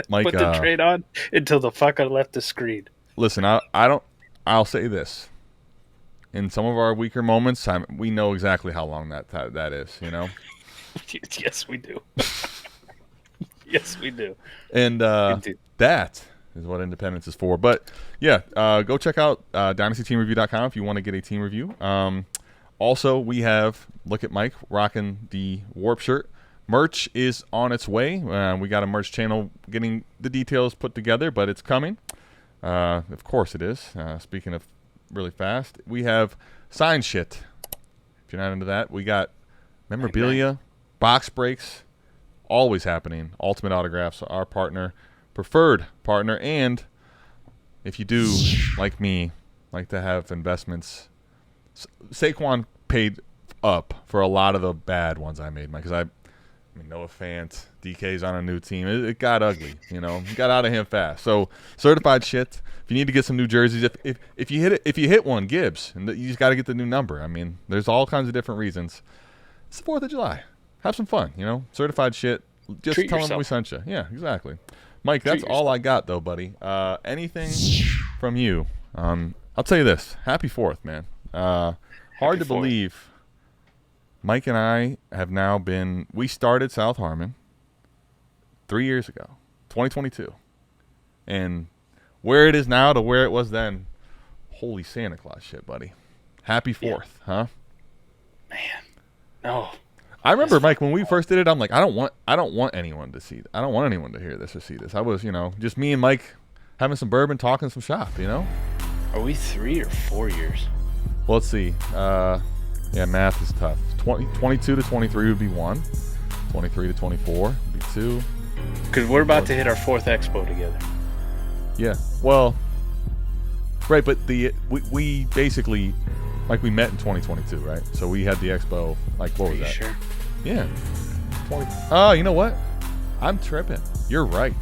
Mike, put the trade on until the fucker left the screen. Listen, I'll say this. In some of our weaker moments, we know exactly how long that is. Yes, we do. Yes, we do. And that is what independence is for. But yeah, go check out DynastyTeamReview.com if you want to get a team review. Also, we have look at Mike rocking the WoRP shirt. merch is on its way. We got a merch channel getting the details put together, but it's coming. Of course it is. Speaking of really fast, we have signed shit. If you're not into that, we got memorabilia, box breaks, always happening. Ultimate Autographs, our partner, preferred partner, and if you do, like me, like to have investments, Saquon paid up for a lot of the bad ones I made, because I mean, Noah Fant, DK's on a new team. It got ugly, It got out of hand fast. So certified shit. If you need to get some new jerseys, if you hit one, Gibbs, and you just got to get the new number. I mean, there's all kinds of different reasons. It's the 4th of July. Have some fun, Certified shit. Just Treat tell yourself. them we sent you. Yeah, exactly. Mike, that's all I got though, buddy. Anything from you? I'll tell you this. Happy 4th, man. Hard to believe. Mike and I have now we started South Harmon 3 years ago, 2022. And where it is now to where it was then, holy Santa Claus shit, buddy. Happy 4th, huh? Man. No. I remember, Mike, when we first did it, I'm like, I don't want anyone to see. I don't want anyone to hear this or see this. I was, just me and Mike having some bourbon, talking some shop, Are we 3 or 4 years? Well, let's see. Yeah, math is tough. 22 to 23 would be 1. 23 to 24 would be 2. Because we're about to hit our 4th expo together. Yeah. Well, right, but we basically, like, we met in 2022, right? So we had the expo, like, what was that? Sure? Yeah. 20. Oh, you know what? I'm tripping. You're right.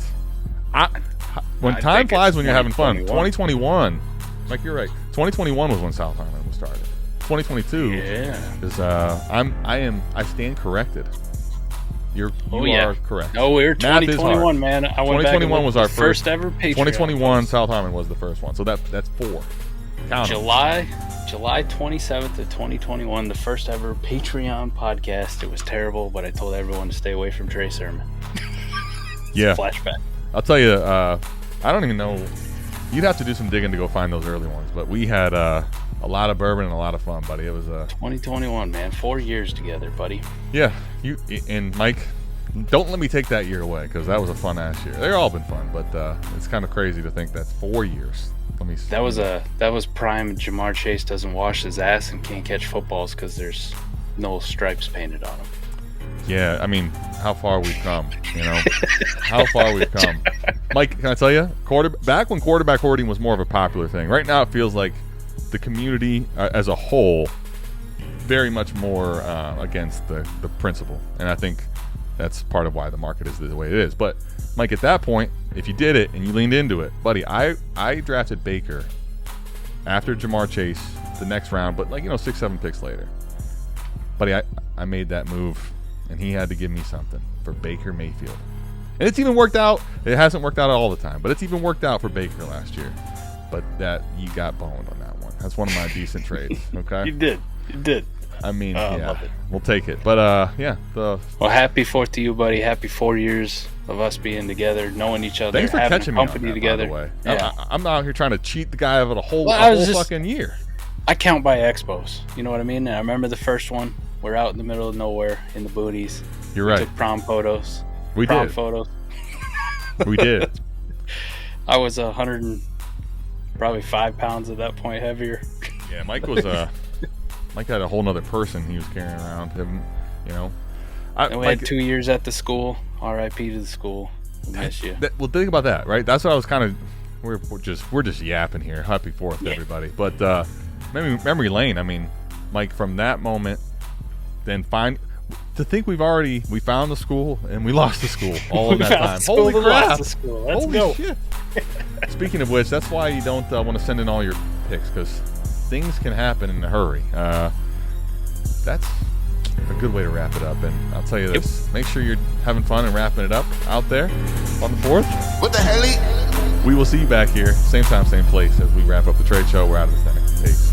When time flies when you're having fun. 2021. Like, you're right. 2021 was when South Harmon was started. 2022 is I stand corrected. You are correct. No, we're 2021, man. I went 2021 back was our first ever Patreon. 2021 South Harmon was the first one. So that's 4. Count July 27th of 2021, the first ever Patreon podcast. It was terrible, but I told everyone to stay away from Trey Sermon. Yeah. Flashback. I'll tell you, I don't even know. You'd have to do some digging to go find those early ones, but we had a lot of bourbon and a lot of fun, buddy. It was 2021, man. 4 years together, buddy. Yeah, you and Mike, don't let me take that year away, because that was a fun ass year. They've all been fun, but it's kind of crazy to think that's 4 years. Let me see. That was prime. Jamar Chase doesn't wash his ass and can't catch footballs because there's no stripes painted on him. Yeah, I mean, how far we've come, how far we've come. Mike, can I tell you, back when quarterback hoarding was more of a popular thing. Right now, it feels like the community as a whole very much more against the principle, and I think that's part of why the market is the way it is. But Mike, at that point, if you did it and you leaned into it, buddy, I drafted Baker after Jamar Chase the next round, but 6-7 picks later, buddy, I made that move, and he had to give me something for Baker Mayfield. And it's even worked out. It hasn't worked out all the time, but it's even worked out for Baker last year. But that, you got boned on that one. That's one of my decent trades. Okay. You did. I mean, love it. We'll take it. But yeah. Well, happy 4th to you, buddy. Happy 4 years of us being together, knowing each other, thanks for having catching me on company that, together. By the way. Yeah. I'm not out here trying to cheat the guy out of a whole fucking year. I count by expos. You know what I mean? And I remember the first one. We're out in the middle of nowhere in the booties. You're right. We took prom photos. We prom did. photos. We did. I was 100 and probably 5 pounds at that point heavier. Yeah, Mike was Mike had a whole nother person he was carrying around him, And we had 2 years at the school. R.I.P. to the school. We miss you. Well, think about that, right? That's what I was kind of. We're just yapping here. Happy 4th, everybody. But memory lane. I mean, Mike, from that moment, then to think we found the school and we lost the school all in that time. Holy crap! Let's Holy go. shit. Speaking of which, that's why you don't want to send in all your picks, because things can happen in a hurry. That's a good way to wrap it up. And I'll tell you this: make sure you're having fun and wrapping it up out there on the 4th. What the hell? We will see you back here, same time, same place, as we wrap up the trade show. We're out of this thing. Peace.